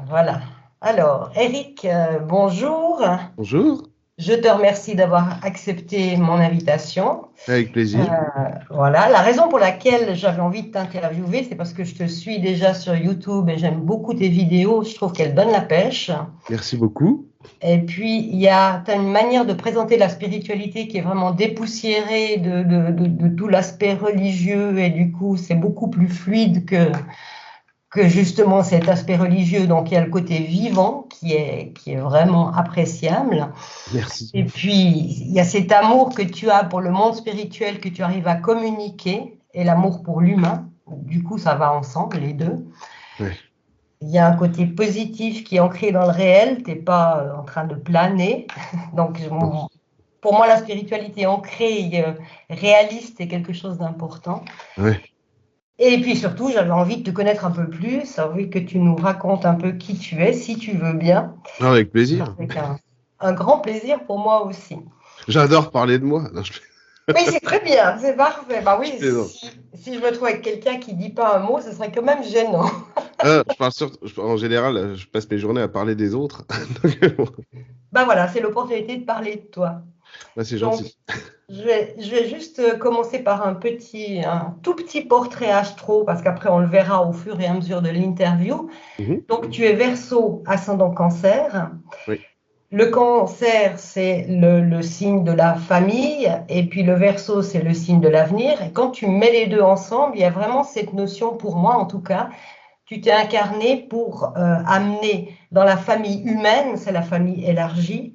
Voilà. Alors, Eric, bonjour. Bonjour, Je te remercie d'avoir accepté mon invitation. avec Euh, plaisir. voilà. La raison pour laquelle j'avais envie de t'interviewer, c'est parce que je te suis déjà sur YouTube et j'aime beaucoup tes vidéos. Je trouve qu'elles donnent la pêche. Merci beaucoup. Et puis, tu as une manière de présenter la spiritualité qui est vraiment dépoussiérée de tout l'aspect religieux et du coup, c'est beaucoup plus fluide que justement cet aspect religieux. Donc, il y a le côté vivant qui est vraiment appréciable. Merci. Et puis, il y a cet amour que tu as pour le monde spirituel que tu arrives à communiquer et l'amour pour l'humain. Du coup, ça va ensemble, les deux. Ouais. Il y a un côté positif qui est ancré dans le réel. Tu n'es pas en train de planer. Donc, Bon. pour moi, la spiritualité ancrée, réaliste, est quelque chose d'important. Ouais. Et puis surtout, j'avais envie de te connaître un peu plus, envie que tu nous racontes un peu qui tu es, si tu veux bien. Ah, avec plaisir. Avec un grand plaisir pour moi aussi. J'adore parler de moi. Non, Oui, c'est très bien, c'est parfait. Bah oui, je plaisante. si je me trouve avec quelqu'un qui dit pas un mot, ce serait quand même gênant. En général, je passe mes journées à parler des autres. Bon, Bah voilà, c'est l'opportunité de parler de toi. bah, c'est Donc, gentil. je vais juste commencer par un tout petit portrait astro, parce qu'après on le verra au fur et à mesure de l'interview. Mhm. Donc, tu es Verseau, ascendant Cancer. Oui. Le cancer, c'est le signe de la famille, et puis le verso, c'est le signe de l'avenir. Et quand tu mets les deux ensemble, il y a vraiment cette notion, pour moi en tout cas, tu t'es incarné pour amener dans la famille humaine, c'est la famille élargie,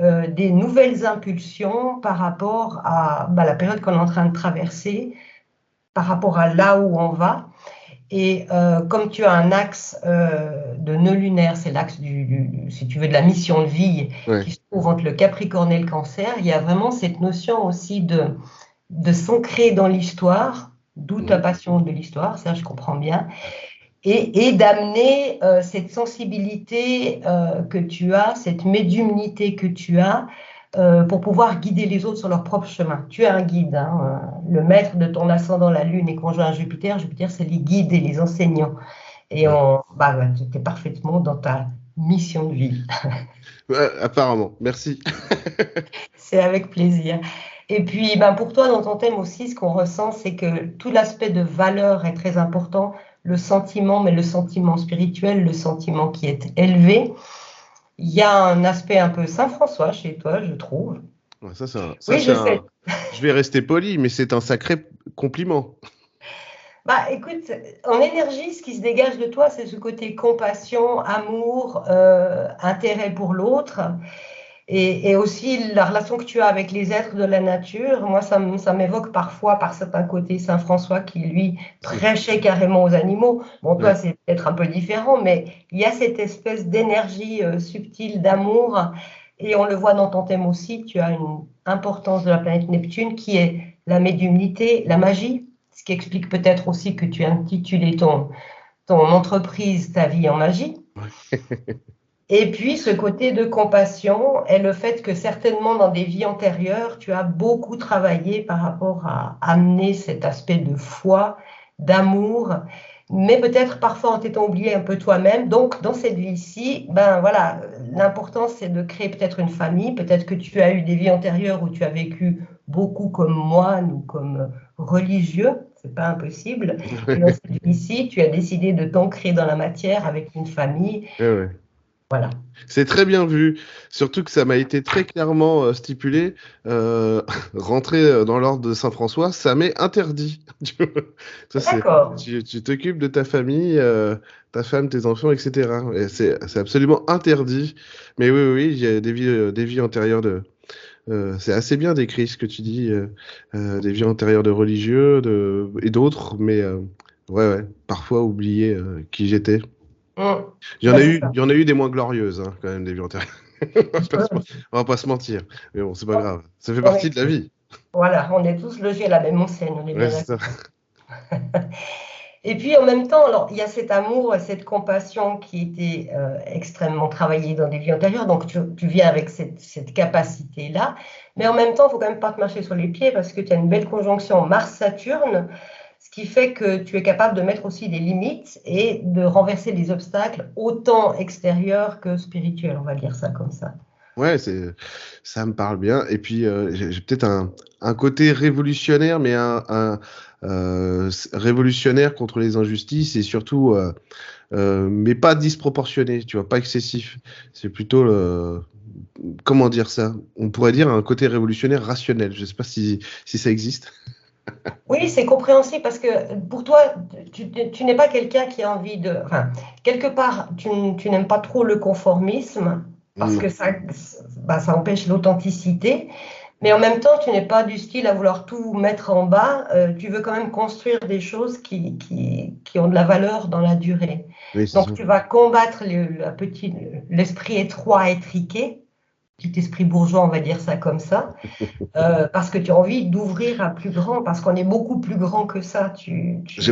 des nouvelles impulsions par rapport à la période qu'on est en train de traverser, par rapport à là où on va. Et comme tu as un axe de nœud lunaire, c'est l'axe si tu veux, de la mission de vie Ouais. qui se trouve entre le Capricorne et le Cancer, il y a vraiment cette notion aussi de s'ancrer dans l'histoire, d'où ta Mhm. passion de l'histoire, ça je comprends bien, et d'amener cette sensibilité que tu as, cette médiumnité que tu as, pour pouvoir guider les autres sur leur propre chemin. Tu es un guide, hein, le maître de ton ascendant, la Lune, est conjoint à Jupiter. Jupiter, c'est les guides et les enseignants. Et Ouais. tu es parfaitement dans ta mission de vie. Ouais, apparemment, merci. C'est avec plaisir. Et puis, pour toi, dans ton thème aussi, ce qu'on ressent, c'est que tout l'aspect de valeur est très important, le sentiment, mais le sentiment spirituel, le sentiment qui est élevé. Il y a un aspect un peu Saint-François chez toi, je trouve. Ouais, ça, Oui, c'est je sais. un. Je vais rester poli, mais c'est un sacré compliment. Écoute, en énergie, ce qui se dégage de toi, c'est ce côté compassion, amour, intérêt pour l'autre. Et aussi la relation que tu as avec les êtres de la nature. Moi, ça m'évoque parfois par certains côtés Saint-François qui, lui, C'est. prêchait carrément aux animaux. Bon, toi, Ouais. c'est peut-être un peu différent, mais il y a cette espèce d'énergie subtile d'amour. Et on le voit dans ton thème aussi, tu as une importance de la planète Neptune qui est la médiumnité, la magie, ce qui explique peut-être aussi que tu as intitulé ton entreprise Ta vie en magie. Ouais. Et puis, ce côté de compassion est le fait que certainement dans des vies antérieures, tu as beaucoup travaillé par rapport à amener cet aspect de foi, d'amour, mais peut-être parfois en t'étant oublié un peu toi-même. Donc, dans cette vie-ci, voilà, l'important c'est de créer peut-être une famille. Peut-être que tu as eu des vies antérieures où tu as vécu beaucoup comme moine ou comme religieux. C'est pas impossible. Et dans cette vie-ci, tu as décidé de t'ancrer dans la matière avec une famille. Ouais, ouais. Voilà. C'est très bien vu, surtout que ça m'a été très clairement stipulé. euh, Rentrer dans l'ordre de Saint-François, ça m'est interdit. Tu vois. Ça, D'accord. tu t'occupes de ta famille, ta femme, tes enfants, etc. Et c'est absolument interdit. Mais oui, oui, oui, il y a des vies antérieures c'est assez bien décrit ce que tu dis, des vies antérieures de religieux et d'autres, mais ouais, ouais, parfois oublier qui j'étais. C'est ça. Il y en a eu des moins glorieuses, hein, quand même, des vies antérieures. On va pas se mentir. Mais bon, c'est pas grave. Ça fait On partie est, de la vie. voilà, on est tous logés à la même enseigne, on est Ouais, bien c'est ça. d'accord. Et puis en même temps, alors, il y a cet amour et cette compassion qui était extrêmement travaillée dans des vies antérieures, donc tu viens avec cette capacité-là, mais en même temps, il ne faut quand même pas te marcher sur les pieds parce que tu as une belle conjonction Mars-Saturne. ce qui fait que tu es capable de mettre aussi des limites et de renverser les obstacles autant extérieurs que spirituels, on va dire ça comme ça. Ouais, ça me parle bien. Et puis, j'ai peut-être un côté révolutionnaire, mais révolutionnaire contre les injustices et surtout, mais pas disproportionné, tu vois, pas excessif. C'est plutôt comment dire ça? On pourrait dire un côté révolutionnaire rationnel. Je sais pas si ça existe. Oui, c'est compréhensible parce que pour toi, tu n'es pas quelqu'un qui a envie de... Enfin, quelque part, tu n'aimes pas trop le conformisme parce que Non. ça empêche l'authenticité, mais en même temps, tu n'es pas du style à vouloir tout mettre en bas. Tu veux quand même construire des choses qui ont de la valeur dans la durée. Oui, c'est ça. Donc, tu vas combattre l'esprit étroit, étriqué, petit esprit bourgeois, on va dire ça comme ça. Parce que tu as envie d'ouvrir à plus grand, parce qu'on est beaucoup plus grand que ça.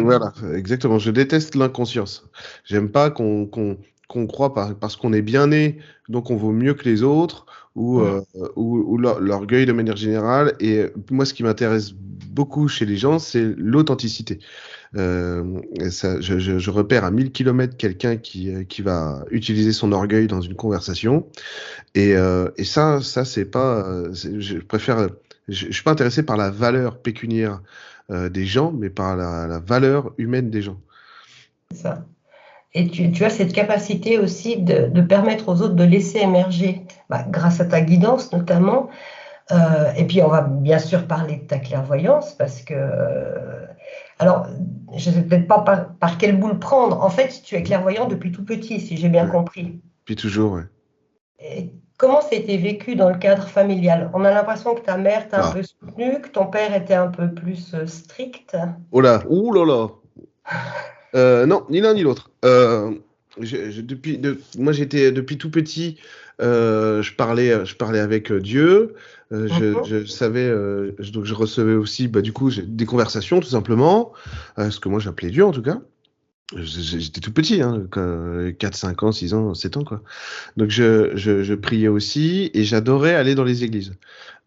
Voilà, exactement. Je déteste l'inconscience. J'aime pas qu'on croit parce qu'on est bien né, donc on vaut mieux que les autres, Mm, ou l'orgueil de manière générale. Et moi, ce qui m'intéresse beaucoup chez les gens, c'est l'authenticité. Et ça, je repère à 1000 km quelqu'un qui va utiliser son orgueil dans une conversation. Et ça c'est pas. Je préfère. Je suis pas intéressé par la valeur pécuniaire des gens, mais par la valeur humaine des gens. c'est ça. Et tu as cette capacité aussi de permettre aux autres de laisser émerger, grâce à ta guidance notamment. Et puis on va bien sûr parler de ta clairvoyance, parce que... alors, je ne sais peut-être pas par quel bout le prendre. En fait, tu es clairvoyant depuis tout petit, si j'ai bien Ouais. compris. Puis toujours, ouais. Et comment ça a été vécu dans le cadre familial? On a l'impression que ta mère t'a un Ah. peu soutenu, que ton père était un peu plus strict. Oh là, ouh là là. Non, ni l'un ni l'autre. Moi, j'étais depuis tout petit, je parlais avec Dieu. Mhm. Je savais, donc je recevais aussi, bah, du coup, des conversations, tout simplement, ce que moi j'appelais Dieu en tout cas. J'étais tout petit, hein, 4, 5 ans, 6 ans, 7 ans, quoi. Donc je priais aussi et j'adorais aller dans les églises,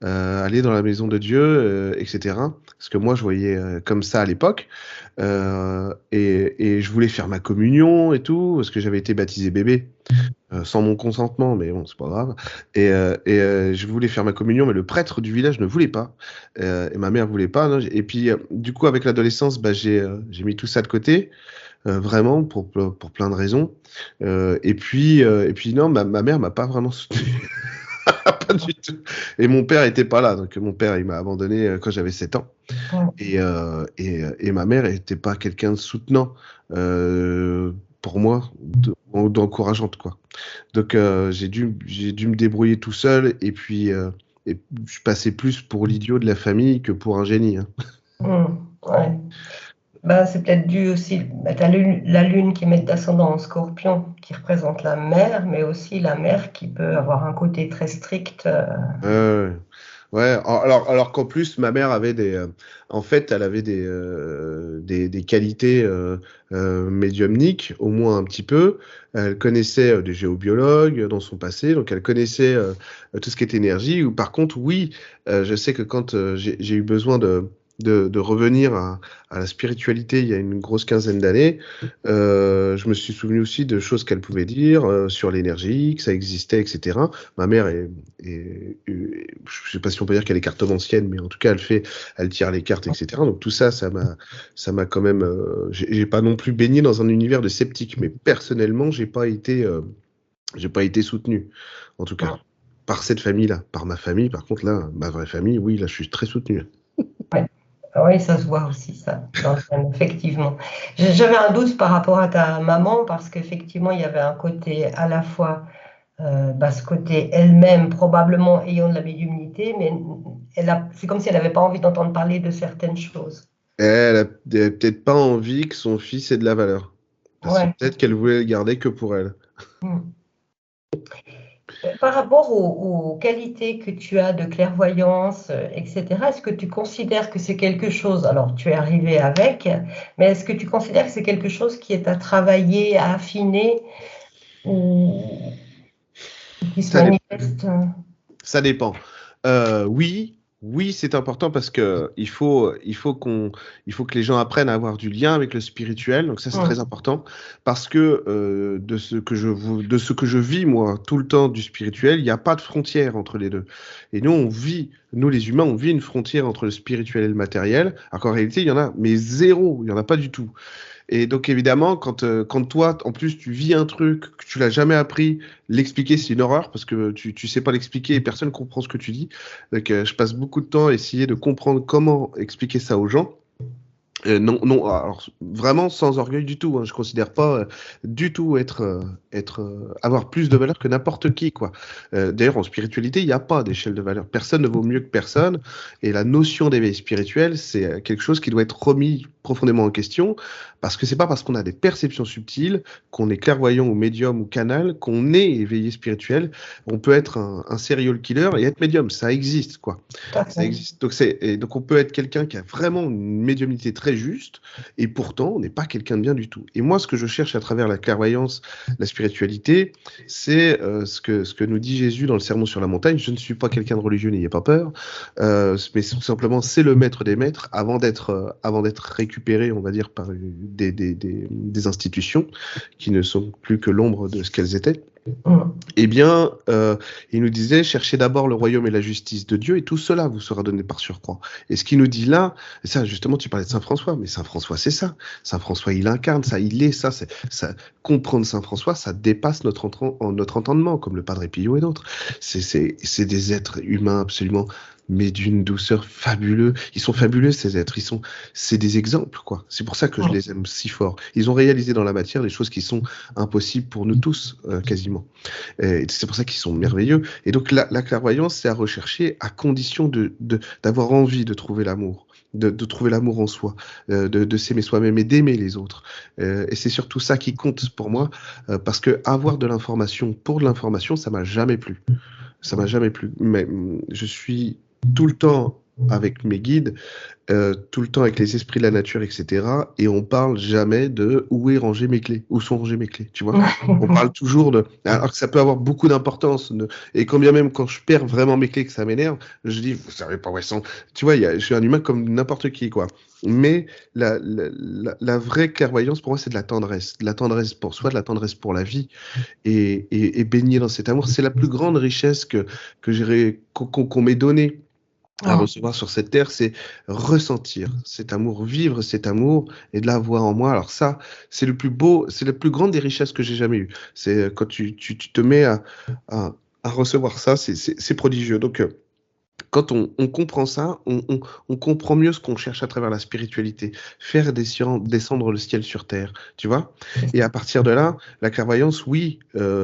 aller dans la maison de Dieu, etc. Parce que moi, je voyais comme ça à l'époque. Et je voulais faire ma communion et tout, parce que j'avais été baptisé bébé, sans mon consentement, mais bon, c'est pas grave. Je voulais faire ma communion, mais le prêtre du village ne voulait pas. Et ma mère voulait pas, non. Et puis, du coup, avec l'adolescence, bah, j'ai mis tout ça de côté, vraiment, pour plein de raisons. Et puis non, ma mère m'a pas vraiment soutenu. Pas du tout. Et mon père était pas là, donc mon père, il m'a abandonné quand j'avais 7 ans. Ouais. Et ma mère n'était pas quelqu'un de soutenant, euh, pour moi, d'encourageante, quoi. Donc j'ai dû me débrouiller tout seul et je passais plus pour l'idiot de la famille que pour un génie, hein. Ouais. C'est peut-être dû aussi à la lune qui met d'ascendant en scorpion, qui représente la mère, mais aussi la mère qui peut avoir un côté très strict. Euh, ouais, alors qu'en plus, ma mère avait en fait, elle avait des qualités médiumniques, au moins un petit peu. Elle connaissait des géobiologues dans son passé, donc elle connaissait tout ce qui est énergie. Ou par contre, oui, je sais que quand j'ai eu besoin de revenir à la spiritualité il y a une grosse quinzaine d'années, je me suis souvenu aussi de choses qu'elle pouvait dire sur l'énergie, que ça existait, etc. Ma mère je sais pas si on peut dire qu'elle est cartomancienne, mais en tout cas, elle tire les cartes, etc. Donc tout ça, ça m'a quand même, j'ai pas non plus baigné dans un univers de sceptique, mais personnellement, j'ai pas été soutenu, en tout cas, par cette famille-là, par ma famille. Par contre, là, ma vraie famille, oui, là, je suis très soutenu. Ouais. Oui, ça se voit aussi, ça, dans le thème, effectivement. J'avais un doute par rapport à ta maman, parce qu'effectivement, il y avait un côté à la fois, ce côté elle-même, probablement ayant de la médiumnité, mais c'est comme si elle n'avait pas envie d'entendre parler de certaines choses. Elle a peut-être pas envie que son fils ait de la valeur, parce que Ouais. peut-être qu'elle voulait le garder que pour elle. Mm. Par rapport aux qualités que tu as de clairvoyance, etc., est-ce que tu considères que c'est quelque chose, alors tu es arrivé avec, mais est-ce que tu considères que c'est quelque chose qui est à travailler, à affiner, ou qui se Ça, dé- manifeste? Ça dépend. Oui, Oui, c'est important parce que il faut que les gens apprennent à avoir du lien avec le spirituel. Donc ça, c'est très Mm. important parce que de ce que je vis moi tout le temps du spirituel, il n'y a pas de frontière entre les deux. Et nous les humains, on vit une frontière entre le spirituel et le matériel. Alors qu'en réalité, il y en a, mais zéro, il y en a pas du tout. Et donc évidemment, quand toi, en plus, tu vis un truc que tu l'as jamais appris, l'expliquer, c'est une horreur parce que tu sais pas l'expliquer et personne comprend ce que tu dis. Donc je passe beaucoup de temps à essayer de comprendre comment expliquer ça aux gens. Non, non, alors vraiment sans orgueil du tout. Hein, je considère pas du tout avoir plus de valeur que n'importe qui, quoi. D'ailleurs, en spiritualité, il n'y a pas d'échelle de valeur. Personne ne vaut mieux que personne. Et la notion d'éveil spirituel, c'est quelque chose qui doit être remis profondément en question, parce que c'est pas parce qu'on a des perceptions subtiles, qu'on est clairvoyant ou médium ou canal, qu'on est éveillé spirituel. On peut être un serial killer et être médium. Ça existe, quoi. Tout à Ça fait. existe. Donc on peut être quelqu'un qui a vraiment une médiumnité très juste, et pourtant on n'est pas quelqu'un de bien du tout. Et moi, ce que je cherche à travers la clairvoyance, la spiritualité, c'est ce que nous dit Jésus dans le Sermon sur la montagne. Je ne suis pas quelqu'un de religieux, n'ayez pas peur, mais tout simplement c'est le maître des maîtres avant d'être récupéré, on va dire, par des institutions qui ne sont plus que l'ombre de ce qu'elles étaient. Mm. Eh bien, il nous disait, cherchez d'abord le royaume et la justice de Dieu, et tout cela vous sera donné par surcroît. Et ce qu'il nous dit là, et ça, justement, tu parlais de Saint François, mais Saint François, c'est ça. Saint François, il incarne ça, il est ça. Ça comprendre Saint François, ça dépasse notre entendement, comme le Padre Pio et d'autres. C'est des êtres humains absolument, mais d'une douceur fabuleuse. Ils sont fabuleux, ces êtres. C'est des exemples, quoi. C'est pour ça que je Mm. les aime si fort. Ils ont réalisé dans la matière des choses qui sont impossibles pour nous tous, quasiment. Et c'est pour ça qu'ils sont merveilleux. Et donc la clairvoyance, c'est à rechercher à condition d'avoir envie de trouver l'amour. De trouver l'amour en soi, de s'aimer soi-même et d'aimer les autres. Et c'est surtout ça qui compte pour moi, parce que avoir de l'information pour de l'information, ça m'a jamais plu. Ça m'a jamais plu. Mais je suis tout le temps avec mes guides, tout le temps avec les esprits de la nature, etc. Et on parle jamais de où est rangé mes clés, où sont rangées mes clés, tu vois. On parle toujours de, alors que ça peut avoir beaucoup d'importance. Et quand bien même quand je perds vraiment mes clés, que ça m'énerve, je dis, vous savez pas où elles sont. Tu vois, je suis un humain comme n'importe qui, quoi. Mais la vraie clairvoyance, pour moi, c'est de la tendresse pour soi, de la tendresse pour la vie, et baigner dans cet amour. C'est la plus grande richesse qu'on m'ait donnée à Mm. recevoir sur cette terre, c'est ressentir cet amour, vivre cet amour et de l'avoir en moi. Alors ça, c'est le plus beau, c'est la plus grande des richesses que j'ai jamais eues. C'est quand tu te mets à recevoir ça, c'est prodigieux. Donc, quand on comprend ça, on comprend mieux ce qu'on cherche à travers la spiritualité, faire descendre le ciel sur terre, tu vois. Et à partir de là, la clairvoyance, oui,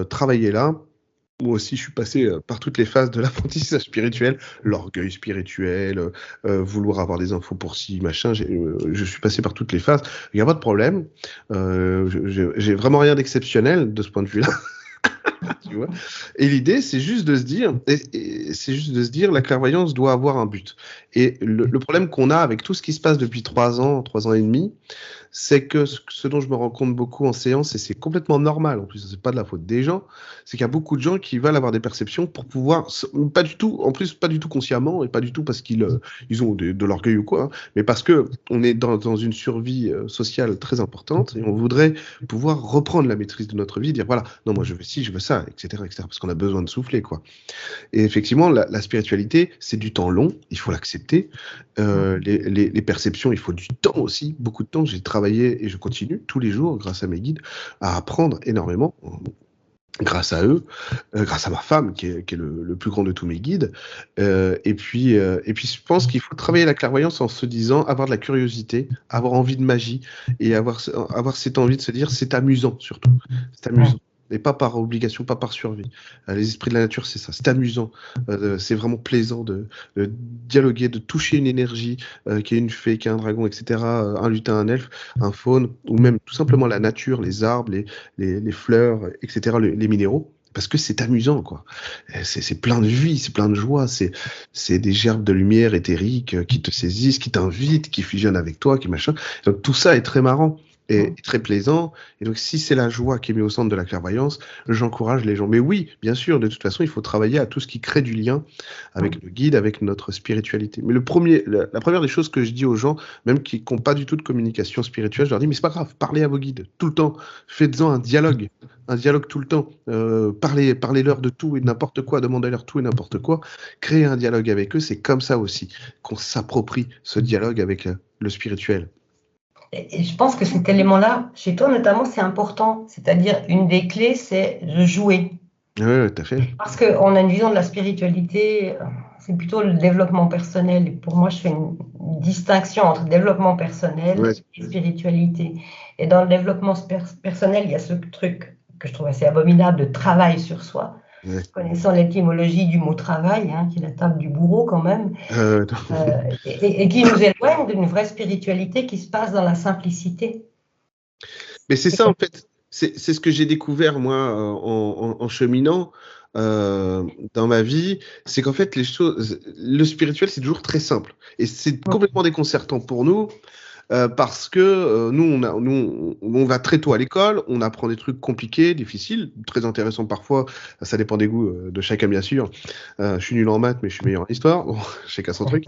travailler là. Moi aussi, je suis passé par toutes les phases de l'apprentissage spirituel, l'orgueil spirituel, vouloir avoir des infos pour ci, machin. Je suis passé par toutes les phases. Il n'y a pas de problème. J'ai vraiment rien d'exceptionnel de ce point de vue-là. Tu vois. Et l'idée, c'est juste de se dire, c'est juste de se dire, la clairvoyance doit avoir un but. Et le problème qu'on a avec tout ce qui se passe depuis 3 ans et demi, c'est que ce dont je me rends compte beaucoup en séance, et c'est complètement normal, en plus, c'est pas de la faute des gens, c'est qu'il y a beaucoup de gens qui veulent avoir des perceptions pour pouvoir, pas du tout, en plus, pas du tout consciemment, et pas du tout parce ils ont de l'orgueil ou quoi, hein, mais parce que on est dans une survie sociale très importante, et on voudrait pouvoir reprendre la maîtrise de notre vie, dire voilà, non, moi je veux ci, je veux ça, etc., etc., parce qu'on a besoin de souffler, quoi. Et effectivement, la spiritualité, c'est du temps long, il faut l'accepter. Les perceptions, il faut du temps aussi, beaucoup de temps. J'ai travaillé et je continue tous les jours, grâce à mes guides, à apprendre énormément. Grâce à eux, grâce à ma femme qui est le plus grand de tous mes guides, et puis je pense qu'il faut travailler la clairvoyance en se disant avoir de la curiosité, avoir envie de magie et avoir cette envie de se dire c'est amusant surtout, c'est amusant. Et pas par obligation, pas par survie. Les esprits de la nature, c'est ça. C'est amusant. C'est vraiment plaisant de dialoguer, de toucher une énergie qui est une fée, qui est un dragon, etc. Un lutin, un elfe, un faune, ou même tout simplement la nature, les arbres, les fleurs, etc., les minéraux. Parce que c'est amusant, quoi. C'est plein de vie, c'est plein de joie. C'est des gerbes de lumière éthérique qui te saisissent, qui t'invitent, qui fusionnent avec toi, qui machin. Donc tout ça est très marrant. est très plaisant. Et donc, si c'est la joie qui est mise au centre de la clairvoyance, j'encourage les gens. Mais oui, bien sûr, de toute façon, il faut travailler à tout ce qui crée du lien avec le guide, avec notre spiritualité. Mais la première des choses que je dis aux gens, même qui n'ont pas du tout de communication spirituelle, je leur dis, mais c'est pas grave, parlez à vos guides tout le temps. Faites-en un dialogue tout le temps. Parlez-leur de tout et de n'importe quoi, demandez-leur tout et n'importe quoi. Créez un dialogue avec eux, c'est comme ça aussi qu'on s'approprie ce dialogue avec le spirituel. Et je pense que cet élément-là, chez toi notamment, c'est important. C'est-à-dire, une des clés, c'est de jouer. Oui, tout à fait. Parce qu'on a une vision de la spiritualité, c'est plutôt le développement personnel. Et pour moi, je fais une distinction entre développement personnel et spiritualité. Et dans le développement personnel, il y a ce truc que je trouve assez abominable de travail sur soi. Ouais. Connaissant l'étymologie du mot travail, qui est la table du bourreau quand même, et qui nous éloigne d'une vraie spiritualité qui se passe dans la simplicité. Mais c'est ça en fait, c'est ce que j'ai découvert moi en cheminant dans ma vie, c'est qu'en fait le spirituel c'est toujours très simple et c'est complètement déconcertant pour nous. Parce que nous, on va très tôt à l'école, on apprend des trucs compliqués, difficiles, très intéressants parfois, ça dépend des goûts de chacun bien sûr. Je suis nul en maths, mais je suis meilleur en histoire, bon, chacun son truc.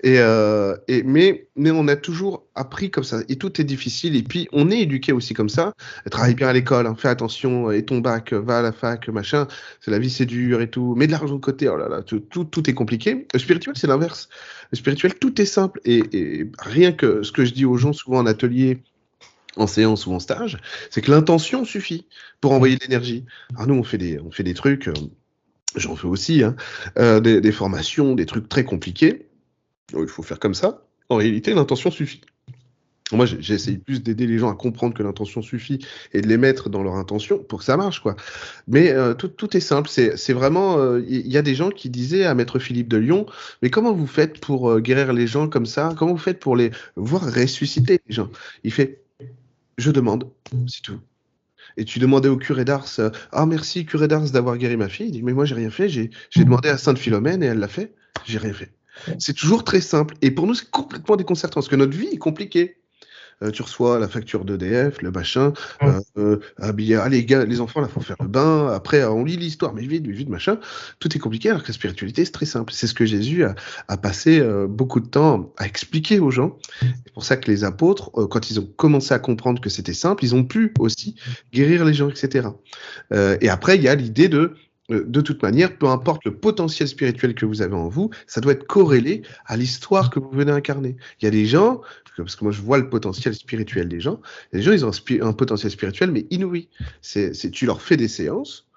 Mais on a toujours appris comme ça, et tout est difficile, et puis on est éduqué aussi comme ça, travaille bien à l'école, fais attention, et ton bac, va à la fac, machin, la vie c'est dur et tout, mets de l'argent de côté, oh là là, tout est compliqué. Le spirituel c'est l'inverse. Le spirituel, tout est simple. Et rien que ce que je dis aux gens souvent en atelier, en séance ou en stage, c'est que l'intention suffit pour envoyer de l'énergie. Alors nous, on fait des trucs, j'en fais aussi, des formations, des trucs très compliqués. Il faut faire comme ça. En réalité, l'intention suffit. Moi, j'essaye plus d'aider les gens à comprendre que l'intention suffit et de les mettre dans leur intention pour que ça marche, quoi. Mais tout est simple. C'est vraiment. Il y a des gens qui disaient à Maître Philippe de Lyon, mais comment vous faites pour guérir les gens comme ça? Comment vous faites pour les voir ressusciter les gens? Il fait, je demande, c'est tout. Et tu demandais au curé d'Ars, ah merci curé d'Ars d'avoir guéri ma fille. Il dit, mais moi j'ai rien fait. J'ai demandé à Sainte Philomène et elle l'a fait. J'ai rien fait. C'est toujours très simple. Et pour nous, c'est complètement déconcertant parce que notre vie est compliquée. Tu reçois la facture d'EDF, le machin, les gars, les enfants, là, faut faire le bain, après, on lit l'histoire, mais vite, machin. Tout est compliqué, alors que la spiritualité, c'est très simple. C'est ce que Jésus a passé beaucoup de temps à expliquer aux gens. C'est pour ça que les apôtres, quand ils ont commencé à comprendre que c'était simple, ils ont pu aussi guérir les gens, etc. Et après, il y a l'idée de toute manière, peu importe le potentiel spirituel que vous avez en vous, ça doit être corrélé à l'histoire que vous venez incarner. Il y a des gens, parce que moi je vois le potentiel spirituel des gens, les gens ils ont un potentiel spirituel mais inouï. Tu leur fais des séances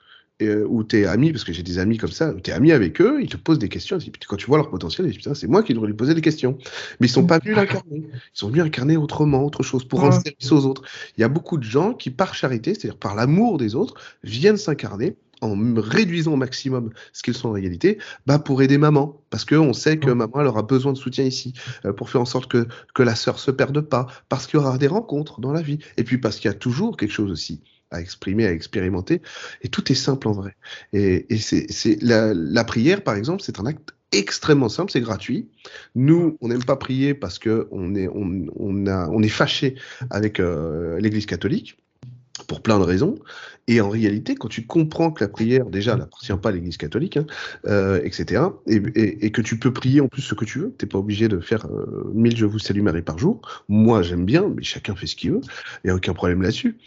où tu es ami, parce que j'ai des amis comme ça, tu es ami avec eux, ils te posent des questions, et puis quand tu vois leur potentiel, tu dis putain, c'est moi qui devrais lui poser des questions. Mais ils sont pas venus l'incarner, ils sont venus incarner autrement, autre chose, pour rendre service aux autres. Il y a beaucoup de gens qui, par charité, c'est-à-dire par l'amour des autres, viennent s'incarner en réduisant au maximum ce qu'ils sont en réalité, pour aider maman, parce qu'on sait que maman elle aura besoin de soutien ici, pour faire en sorte que la sœur se perde pas, parce qu'il y aura des rencontres dans la vie, et puis parce qu'il y a toujours quelque chose aussi à exprimer, à expérimenter, et tout est simple en vrai. Et c'est la prière, par exemple, c'est un acte extrêmement simple, c'est gratuit. Nous, on n'aime pas prier parce que on est fâché avec l'Église catholique, pour plein de raisons. Et en réalité, quand tu comprends que la prière, déjà, n'appartient pas à l'Église catholique, etc., et que tu peux prier en plus ce que tu veux, tu n'es pas obligé de faire 1000 Je vous salue Marie par jour. Moi, j'aime bien, mais chacun fait ce qu'il veut. Il n'y a aucun problème là-dessus.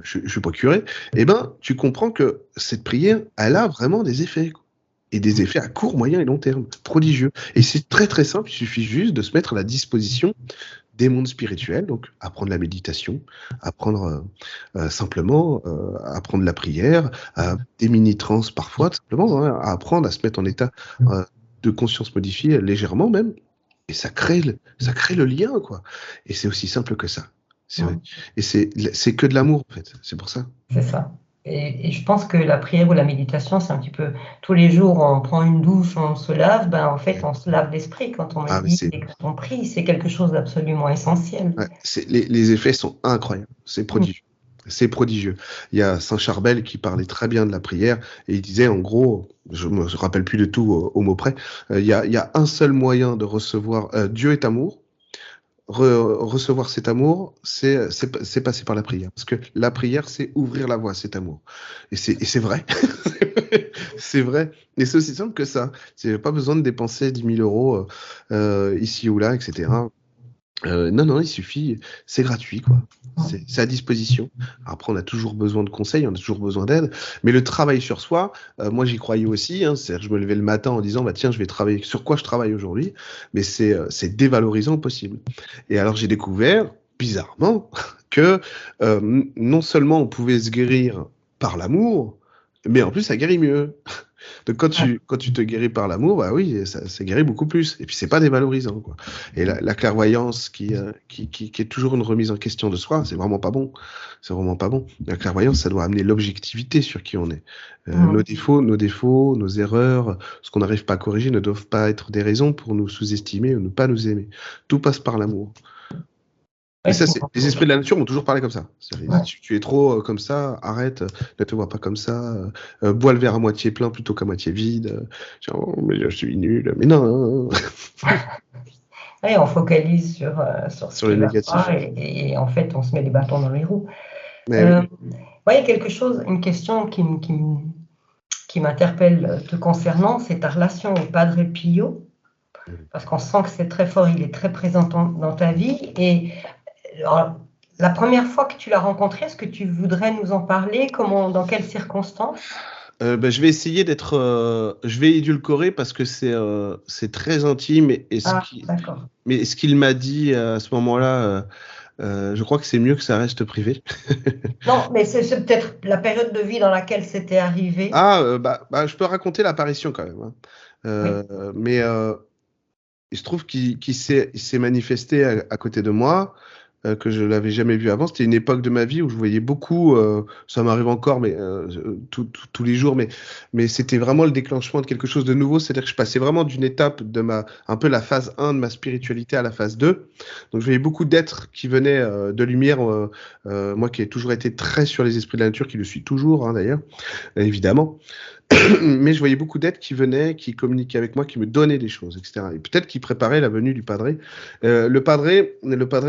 Je ne suis pas curé. Eh ben, tu comprends que cette prière, elle a vraiment des effets, quoi. Et des effets à court, moyen et long terme, prodigieux. Et c'est très très simple, il suffit juste de se mettre à la disposition des mondes spirituels, donc apprendre la méditation, apprendre simplement, apprendre la prière, des mini-trans parfois, tout simplement, à apprendre à se mettre en état de conscience modifiée légèrement même, et ça crée le lien, quoi. Et c'est aussi simple que ça. Et c'est que de l'amour, en fait, c'est pour ça. C'est ça. Et je pense que la prière ou la méditation, c'est un petit peu tous les jours, on prend une douche, on se lave, en fait, on se lave l'esprit quand on médite et quand on prie. C'est quelque chose d'absolument essentiel. Ouais, les effets sont incroyables, c'est prodigieux. C'est prodigieux. Il y a Saint Charbel qui parlait très bien de la prière et il disait en gros, je me rappelle plus de tout au mot près, il y a un seul moyen de recevoir, Dieu est amour, recevoir cet amour, c'est passer par la prière. Parce que la prière, c'est ouvrir la voie à cet amour. Et c'est vrai. C'est vrai. Et c'est aussi simple que ça. C'est pas besoin de dépenser 10 000 euros ici ou là, etc. Non, il suffit, c'est gratuit, quoi. C'est à disposition. Après, on a toujours besoin de conseils, on a toujours besoin d'aide, mais le travail sur soi, moi j'y croyais aussi, hein, c'est-à-dire que je me levais le matin en disant, bah tiens, je vais travailler, sur quoi je travaille aujourd'hui, mais c'est dévalorisant au possible. Et alors j'ai découvert, bizarrement, que non seulement on pouvait se guérir par l'amour, mais en plus ça guérit mieux. Donc quand tu te guéris par l'amour, bah oui, ça guérit beaucoup plus. Et puis c'est pas dévalorisant, quoi. Et la clairvoyance qui est toujours une remise en question de soi, c'est vraiment pas bon. C'est vraiment pas bon. La clairvoyance, ça doit amener l'objectivité sur qui on est. Nos défauts, nos erreurs, ce qu'on n'arrive pas à corriger ne doivent pas être des raisons pour nous sous-estimer ou ne pas nous aimer. Tout passe par l'amour. Et ça, les esprits de la nature m'ont toujours parlé comme ça. Tu es trop comme ça, arrête, ne te vois pas comme ça, bois le verre à moitié plein plutôt qu'à moitié vide. Genre, oh, mais je suis nul. Mais non. Et on focalise sur ce Sur qui le ne va négatif. pas et en fait, on se met des bâtons dans les roues. Mais oui. Il y a quelque chose, une question qui m'interpelle te concernant, c'est ta relation au Padre Pio, parce qu'on sent que c'est très fort, il est très présent dans ta vie. Et alors, la première fois que tu l'as rencontré, est-ce que tu voudrais nous en parler? Comment, dans quelles circonstances? Je vais essayer je vais édulcorer parce que c'est très intime D'accord. mais ce qu'il m'a dit à ce moment-là, je crois que c'est mieux que ça reste privé. Non, mais c'est peut-être la période de vie dans laquelle c'était arrivé. Je peux raconter l'apparition quand même, hein. Mais il se trouve il s'est manifesté à côté de moi, que je l'avais jamais vu avant. C'était une époque de ma vie où je voyais beaucoup, ça m'arrive encore, mais tous les jours, mais c'était vraiment le déclenchement de quelque chose de nouveau. C'est-à-dire que je passais vraiment d'une étape un peu la phase 1 de ma spiritualité à la phase 2. Donc je voyais beaucoup d'êtres qui venaient de lumière, moi qui ai toujours été très sur les esprits de la nature, qui le suis toujours, hein, d'ailleurs, évidemment. Mais je voyais beaucoup d'êtres qui venaient, qui communiquaient avec moi, qui me donnaient des choses, etc. Et peut-être qu'ils préparaient la venue du padré. Le padré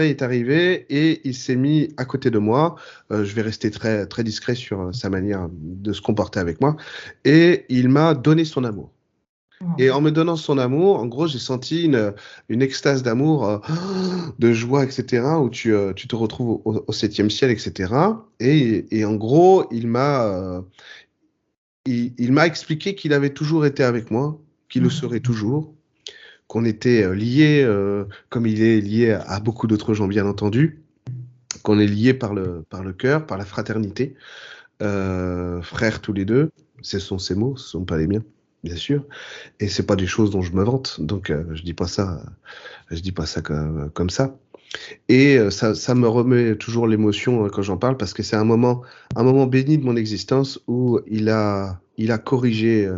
est arrivé et il s'est mis à côté de moi. Je vais rester très, très discret sur sa manière de se comporter avec moi. Et il m'a donné son amour. Et en me donnant son amour, en gros, j'ai senti une extase d'amour, de joie, etc., où tu te retrouves au septième ciel, etc. Et en gros, il m'a expliqué qu'il avait toujours été avec moi, qu'il le serait toujours, qu'on était liés, comme il est lié à beaucoup d'autres gens, bien entendu, qu'on est liés par le cœur, par la fraternité, frères tous les deux. Ce sont ses mots, ce sont pas les miens, bien sûr. Et c'est pas des choses dont je me vante, donc je dis pas ça comme ça. Et ça me remet toujours l'émotion quand j'en parle parce que c'est un moment béni de mon existence où il a corrigé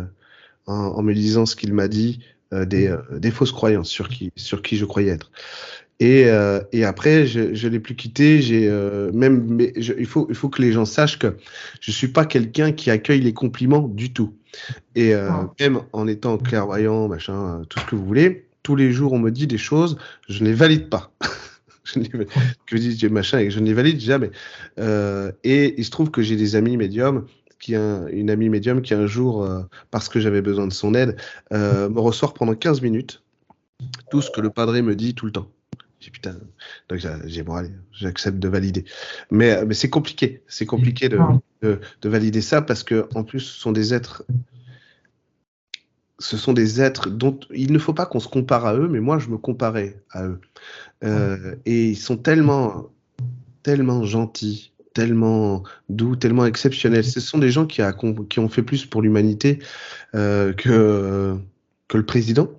en me disant ce qu'il m'a dit des fausses croyances sur qui je croyais être. Et après, je l'ai plus quitté. Il faut que les gens sachent que je suis pas quelqu'un qui accueille les compliments du tout. Et même en étant clairvoyant, machin, tout ce que vous voulez, tous les jours on me dit des choses, je ne les valide pas. Que dis machin et je ne les valide jamais. Et il se trouve que j'ai des amis médiums, une amie médium qui un jour, parce que j'avais besoin de son aide, me ressort pendant 15 minutes tout ce que le padré me dit tout le temps. J'ai putain, donc bon, allez, j'accepte de valider. Mais c'est compliqué de valider ça parce que en plus ce sont des êtres dont il ne faut pas qu'on se compare à eux, mais moi je me comparais à eux. Et ils sont tellement gentils, tellement doux, tellement exceptionnels. Ce sont des gens qui ont fait plus pour l'humanité que le président,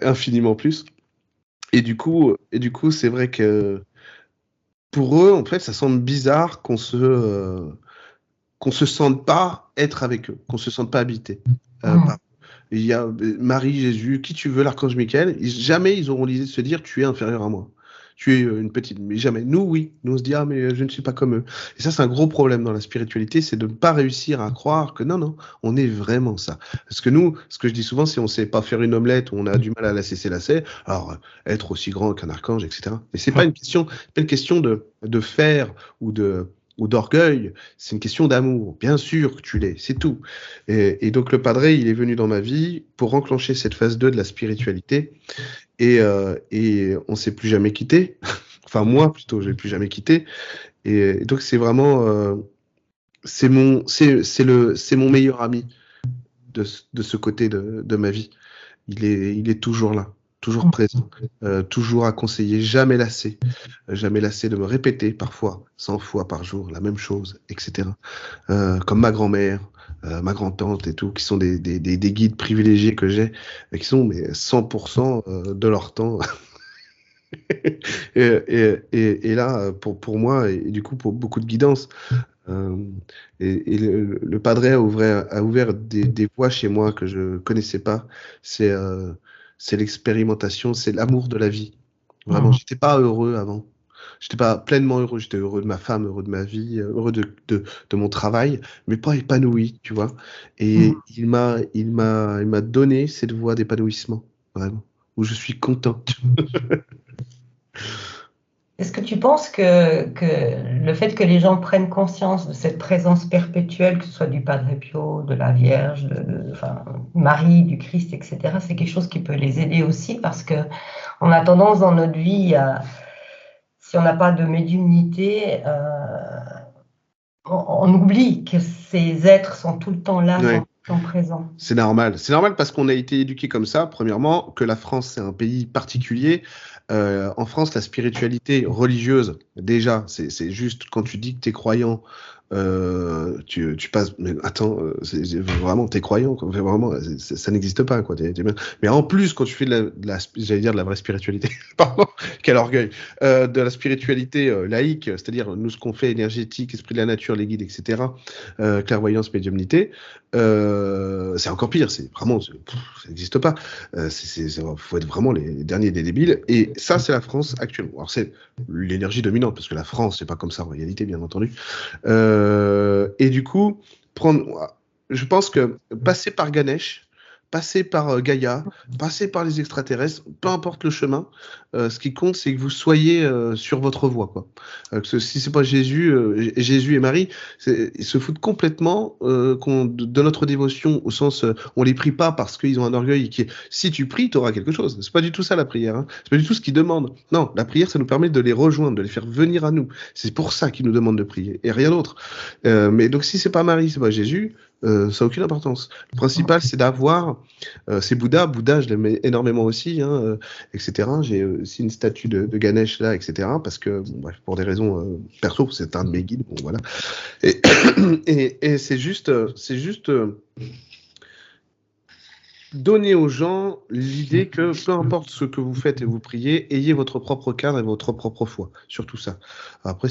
infiniment plus. Et du coup, c'est vrai que pour eux, en fait, ça semble bizarre qu'on se sente pas être avec eux, qu'on se sente pas habité. Il y a Marie, Jésus, qui tu veux, l'archange Michael, jamais ils auront l'idée de se dire tu es inférieur à moi. Tu es une petite, mais jamais. Nous, oui. Nous, on se dit, ah, mais je ne suis pas comme eux. Et ça, c'est un gros problème dans la spiritualité, c'est de ne pas réussir à croire que non, on est vraiment ça. Parce que nous, ce que je dis souvent, c'est on sait pas faire une omelette ou on a du mal à la cesser lacet, alors être aussi grand qu'un archange, etc. Mais c'est pas une question de faire ou d'orgueil, c'est une question d'amour. Bien sûr que tu l'es, c'est tout. Et donc le padre, il est venu dans ma vie pour enclencher cette phase 2 de la spiritualité. Et on s'est plus jamais quitté. Enfin, moi, plutôt, je l'ai plus jamais quitté. Et donc, c'est vraiment, c'est mon meilleur ami de ce côté de ma vie. Il est toujours là, toujours présent, toujours à conseiller, jamais lassé de me répéter parfois 100 fois par jour la même chose, etc. Comme ma grand-mère, ma grand-tante et tout, qui sont des guides privilégiés que j'ai, qui sont mais 100% de leur temps. Et là, pour moi, et du coup pour beaucoup de guidance, euh, et le padre a ouvert des voies chez moi que je connaissais pas. C'est l'expérimentation, c'est l'amour de la vie. Vraiment, j'étais pas heureux avant. J'étais pas pleinement heureux. J'étais heureux de ma femme, heureux de ma vie, heureux de mon travail, mais pas épanoui, tu vois. Et il m'a donné cette voie d'épanouissement, vraiment, où je suis content. Est-ce que tu penses que le fait que les gens prennent conscience de cette présence perpétuelle, que ce soit du Padre Pio, de la Vierge, enfin, Marie, du Christ, etc., c'est quelque chose qui peut les aider aussi parce que on a tendance dans notre vie, si on n'a pas de médiumnité, on oublie que ces êtres sont tout le temps là, Ouais. sont tout le temps présents. C'est normal. C'est normal parce qu'on a été éduqué comme ça. Premièrement, que la France, c'est un pays particulier. En France, la spiritualité religieuse, déjà, c'est juste quand tu dis que tu es croyant, tu passes. Mais attends, vraiment, t'es croyant, quoi. Vraiment, ça n'existe pas, quoi. Mais en plus, quand tu fais j'allais dire de la vraie spiritualité, pardon, quel orgueil, de la spiritualité laïque, c'est-à-dire nous, ce qu'on fait énergétique, esprit de la nature, les guides, etc., clairvoyance, médiumnité, c'est encore pire. Ça n'existe pas. Faut être vraiment les derniers des débiles. Et ça, c'est la France actuellement. Alors, c'est l'énergie dominante, parce que la France, c'est pas comme ça en réalité, bien entendu. Et du coup, je pense que passer par Ganesh, passer par Gaïa, passer par les extraterrestres, peu importe le chemin, ce qui compte, c'est que vous soyez sur votre voie, quoi. Si c'est pas Jésus et Marie, ils se foutent complètement de notre dévotion, au sens, on les prie pas parce qu'ils ont un orgueil si tu pries, tu auras quelque chose. C'est pas du tout ça la prière, hein. C'est pas du tout ce qu'ils demandent. Non, la prière, ça nous permet de les rejoindre, de les faire venir à nous. C'est pour ça qu'ils nous demandent de prier et rien d'autre. Mais donc si c'est pas Marie, c'est pas Jésus, ça n'a aucune importance. Le principal, c'est d'avoir, c'est Bouddha, je l'aime énormément aussi, hein, etc. J'ai aussi une statue de Ganesh là, etc. Parce que, bon, bref, pour des raisons perso, c'est un de mes guides, bon voilà. Et c'est juste donner aux gens l'idée que peu importe ce que vous faites et vous priez, ayez votre propre cadre et votre propre foi. Surtout ça. Après,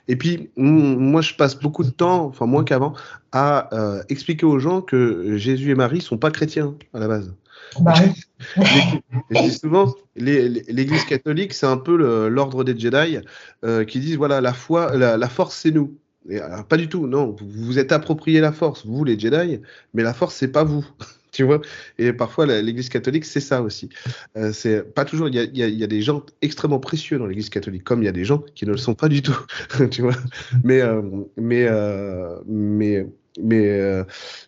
et puis, moi, je passe beaucoup de temps, enfin moins qu'avant, à expliquer aux gens que Jésus et Marie sont pas chrétiens à la base. Bah oui. Je dis souvent, l'Église catholique, c'est un peu l'ordre des Jedi qui disent voilà, la foi, la force, c'est nous. Et, alors, pas du tout, non. Vous vous êtes approprié la force, vous les Jedi, mais la force, c'est pas vous. Tu vois, et parfois l'Église catholique, c'est ça aussi. C'est pas toujours. Il y a des gens extrêmement précieux dans l'Église catholique, comme il y a des gens qui ne le sont pas du tout. Tu vois, mais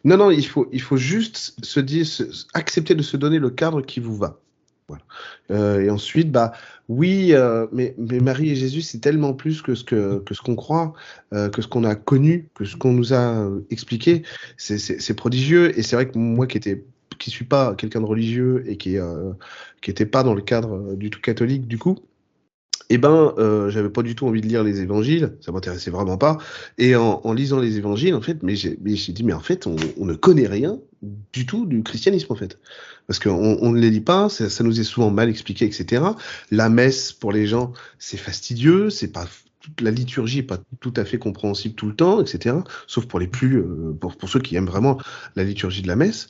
non, il faut juste accepter de se donner le cadre qui vous va. Voilà. Et ensuite, bah oui, mais Marie et Jésus, c'est tellement plus que ce qu'on croit, que ce qu'on a connu, que ce qu'on nous a expliqué. C'est prodigieux. Et c'est vrai que moi qui suis pas quelqu'un de religieux et qui était pas dans le cadre du tout catholique, du coup, j'avais pas du tout envie de lire les évangiles, ça m'intéressait vraiment pas. Et en lisant les évangiles, en fait, j'ai dit, mais en fait, on ne connaît rien du tout du christianisme, en fait. Parce qu'on ne les lit pas, ça nous est souvent mal expliqué, etc. La messe, pour les gens, c'est fastidieux, la liturgie n'est pas tout à fait compréhensible tout le temps, etc. Sauf pour pour ceux qui aiment vraiment la liturgie de la messe.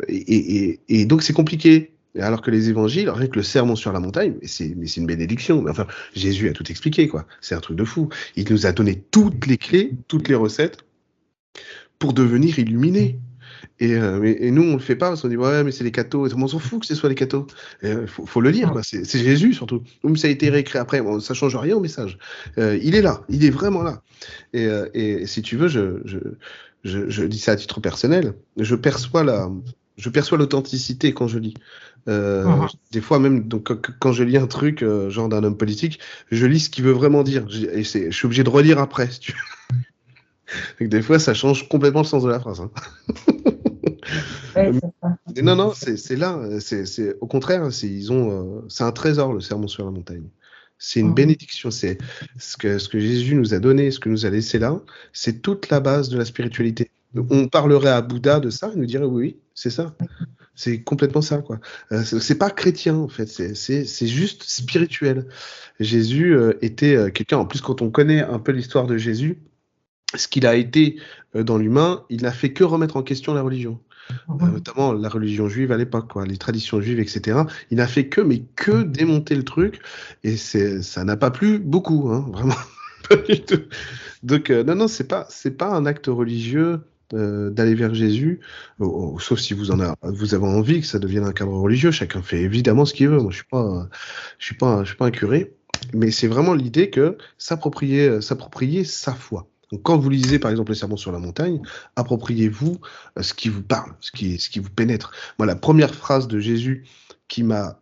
Et donc, c'est compliqué. Et alors que les évangiles, rien que le sermon sur la montagne, mais c'est une bénédiction. Mais enfin, Jésus a tout expliqué, quoi. C'est un truc de fou. Il nous a donné toutes les clés, toutes les recettes pour devenir illuminés. Et nous, on le fait pas parce qu'on dit ouais, mais c'est les cathos. On s'en fout que ce soit les cathos. Faut le lire, quoi. C'est Jésus surtout. Même ça a été réécrit après, bon, ça change rien au message. Il est là, il est vraiment là. Et si tu veux, je dis ça à titre personnel. Je perçois l'authenticité quand je lis. Des fois même, donc quand je lis un truc genre d'un homme politique, je lis ce qu'il veut vraiment dire. Je suis obligé de relire après. Si tu veux. Donc, des fois, ça change complètement le sens de la phrase. Hein. Ouais, c'est ça. Non, non, c'est là. Au contraire, c'est un trésor, le sermon sur la montagne. C'est une bénédiction. C'est ce que Jésus nous a donné, ce que nous a laissé là. C'est toute la base de la spiritualité. On parlerait à Bouddha de ça, il nous dirait oui, c'est ça. C'est complètement ça, quoi. C'est pas chrétien, en fait. C'est juste spirituel. Jésus était quelqu'un. En plus, quand on connaît un peu l'histoire de Jésus, ce qu'il a été dans l'humain, il n'a fait que remettre en question la religion. Notamment la religion juive à l'époque, quoi, les traditions juives, etc. Il n'a fait que démonter le truc, et ça n'a pas plu beaucoup, hein, vraiment pas du tout. Donc non, c'est pas un acte religieux d'aller vers Jésus, sauf si vous avez envie que ça devienne un cadre religieux. Chacun fait évidemment ce qu'il veut. Moi, je suis pas un curé, mais c'est vraiment l'idée que s'approprier sa foi. Donc, quand vous lisez par exemple le Sermon sur la montagne, appropriez-vous ce qui vous parle, ce qui vous pénètre. Moi, la première phrase de Jésus qui m'a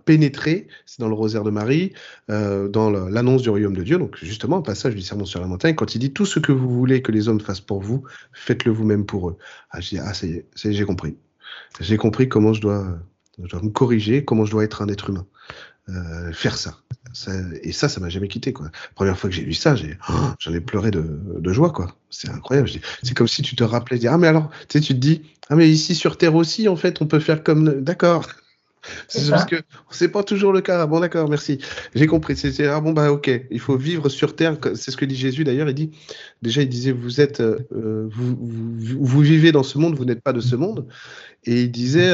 pénétré, c'est dans le Rosaire de Marie, dans l'annonce du royaume de Dieu, donc justement un passage du Sermon sur la montagne, quand il dit tout ce que vous voulez que les hommes fassent pour vous, faites-le vous-même pour eux. Ah, je dis, ah ça y est, j'ai compris. J'ai compris comment je dois me corriger, comment je dois être un être humain. Faire ça. Et ça m'a jamais quitté, quoi. La première fois que j'ai lu ça, j'en ai pleuré de joie, quoi. C'est incroyable. C'est comme si tu te rappelais, ah mais alors, tu sais, tu te dis, ah mais ici sur Terre aussi, en fait, on peut faire comme, d'accord. C'est parce que c'est pas toujours le cas. Bon, d'accord, merci. J'ai compris. Ah bon, bah ok. Il faut vivre sur Terre. C'est ce que dit Jésus d'ailleurs. Il disait, vous êtes, vous vivez dans ce monde, vous n'êtes pas de ce monde. Et il disait,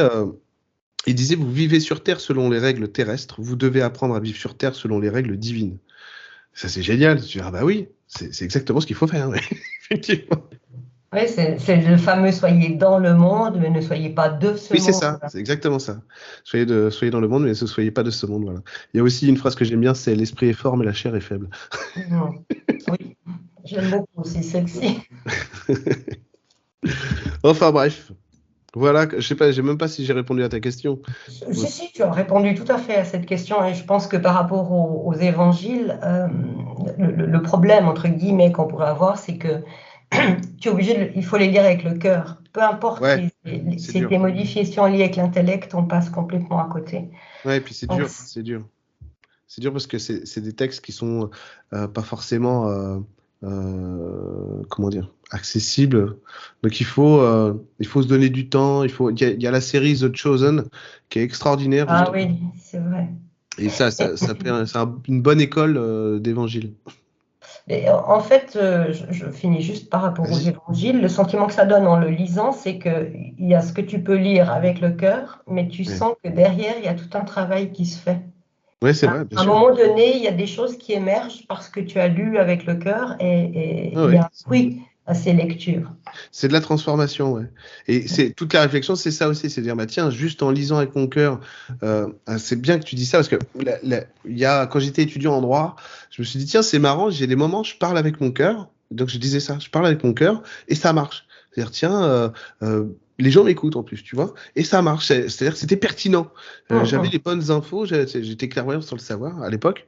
vous vivez sur Terre selon les règles terrestres, vous devez apprendre à vivre sur Terre selon les règles divines. Ça, c'est génial. Tu dis, ah bah oui, c'est exactement ce qu'il faut faire. Effectivement. Oui, c'est le fameux soyez dans le monde, mais ne soyez pas de ce monde. Oui, c'est ça, c'est exactement ça. Soyez dans le monde, mais ne soyez pas de ce monde. Voilà. Il y a aussi une phrase que j'aime bien, c'est l'esprit est fort, mais la chair est faible. Oui, j'aime beaucoup aussi celle-ci. Enfin bref. Voilà, je sais pas, j'ai même pas si j'ai répondu à ta question. Si, tu as répondu tout à fait à cette question, et je pense que par rapport aux évangiles, le problème, entre guillemets, qu'on pourrait avoir, c'est que tu es obligé, il faut les lire avec le cœur. Peu importe si tes modifications liées avec l'intellect, on passe complètement à côté. Ouais, et puis c'est dur. C'est dur parce que c'est des textes qui sont pas forcément, comment dire, accessibles. Donc il faut se donner du temps. Il y a la série The Chosen qui est extraordinaire. Ah oui, c'est vrai. Et c'est une bonne école d'évangile. Et en fait, je finis juste par rapport aux évangiles. Le sentiment que ça donne en le lisant, c'est qu'il y a ce que tu peux lire avec le cœur, mais tu sens que derrière, il y a tout un travail qui se fait. Oui, c'est vrai. À un moment donné, il y a des choses qui émergent parce que tu as lu avec le cœur et il y a un fruit à ces lectures. C'est de la transformation, ouais. Et toute la réflexion, c'est ça aussi, c'est de dire, bah tiens, juste en lisant avec mon cœur, c'est bien que tu dis ça, parce que quand j'étais étudiant en droit, je me suis dit, tiens, c'est marrant, j'ai des moments, je parle avec mon cœur, donc je disais ça, je parle avec mon cœur, et ça marche. C'est-à-dire, tiens, les gens m'écoutent en plus, tu vois, et ça marche. C'est-à-dire que c'était pertinent. J'avais les bonnes infos, j'étais clairvoyant sur le savoir à l'époque,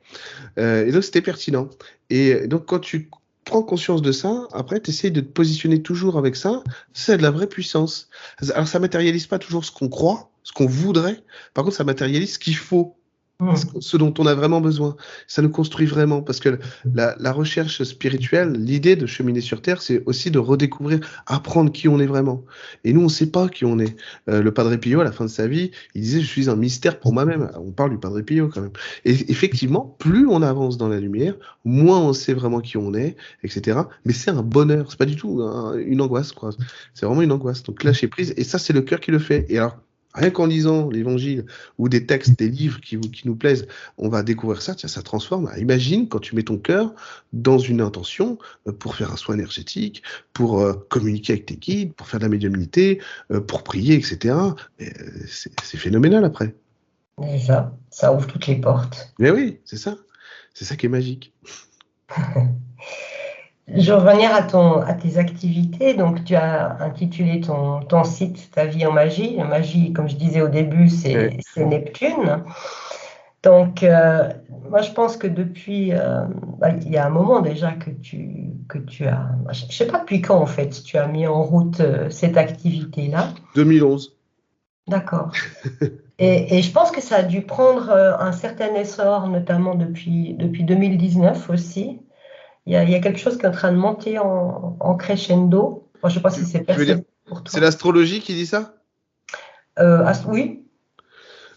et donc c'était pertinent. Et donc quand tu prends conscience de ça, après tu essayes de te positionner toujours avec ça, c'est de la vraie puissance. Alors ça matérialise pas toujours ce qu'on croit, ce qu'on voudrait, par contre ça matérialise ce qu'il faut. Ce dont on a vraiment besoin. Ça nous construit vraiment, parce que la recherche spirituelle, l'idée de cheminer sur Terre, c'est aussi de redécouvrir, apprendre qui on est vraiment. Et nous, on ne sait pas qui on est. Le Padre Pio, à la fin de sa vie, il disait, je suis un mystère pour moi-même. On parle du Padre Pio quand même. Et effectivement, plus on avance dans la lumière, moins on sait vraiment qui on est, etc. Mais c'est un bonheur, c'est pas du tout une angoisse, quoi. C'est vraiment une angoisse. Donc lâcher prise, et ça, c'est le cœur qui le fait. Et alors, Rien qu'en lisant l'Évangile ou des textes, des livres qui nous plaisent, on va découvrir ça. Tiens, ça transforme. Imagine quand tu mets ton cœur dans une intention pour faire un soin énergétique, pour communiquer avec tes guides, pour faire de la médiumnité, pour prier, etc. C'est phénoménal après. Déjà, ça ouvre toutes les portes. Mais oui, c'est ça. C'est ça qui est magique. Je vais revenir à tes activités. Donc, tu as intitulé ton site Ta vie en magie. La magie, comme je disais au début, c'est Neptune. Donc, moi, je pense que depuis, il y a un moment déjà que tu as, je ne sais pas depuis quand en fait, tu as mis en route cette activité-là. 2011. D'accord. Et je pense que ça a dû prendre un certain essor, notamment depuis 2019 aussi. Il y a quelque chose qui est en train de monter en crescendo. Moi, je ne sais pas si c'est Tu veux dire, perceptible pour toi. c'est l'astrologie qui dit ça? Oui,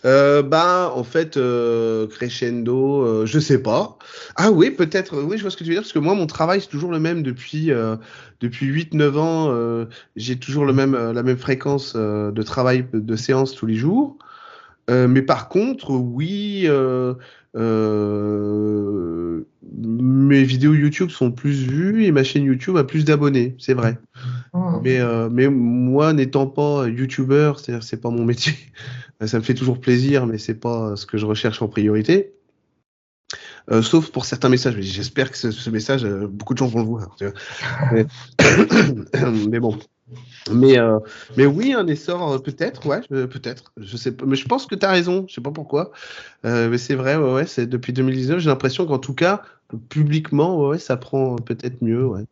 En fait, crescendo, je sais pas. Ah oui, peut-être, oui, je vois ce que tu veux dire, parce que moi, mon travail, c'est toujours le même depuis 8-9 ans. J'ai toujours la même fréquence de travail, de séance tous les jours. Mais par contre, oui, mes vidéos YouTube sont plus vues et ma chaîne YouTube a plus d'abonnés, c'est vrai. Mais moi, n'étant pas YouTuber, c'est-à-dire c'est pas mon métier, ça me fait toujours plaisir, mais c'est pas ce que je recherche en priorité. Sauf pour certains messages. Mais j'espère que ce message, beaucoup de gens vont le voir. Tu vois. Mais, mais bon. Mais oui, un essor, peut-être, ouais, peut-être. Je sais pas, mais je pense que tu as raison. Je sais pas pourquoi. Mais c'est vrai, ouais, c'est depuis 2019. J'ai l'impression qu'en tout cas, publiquement, ouais, ça prend peut-être mieux, ouais.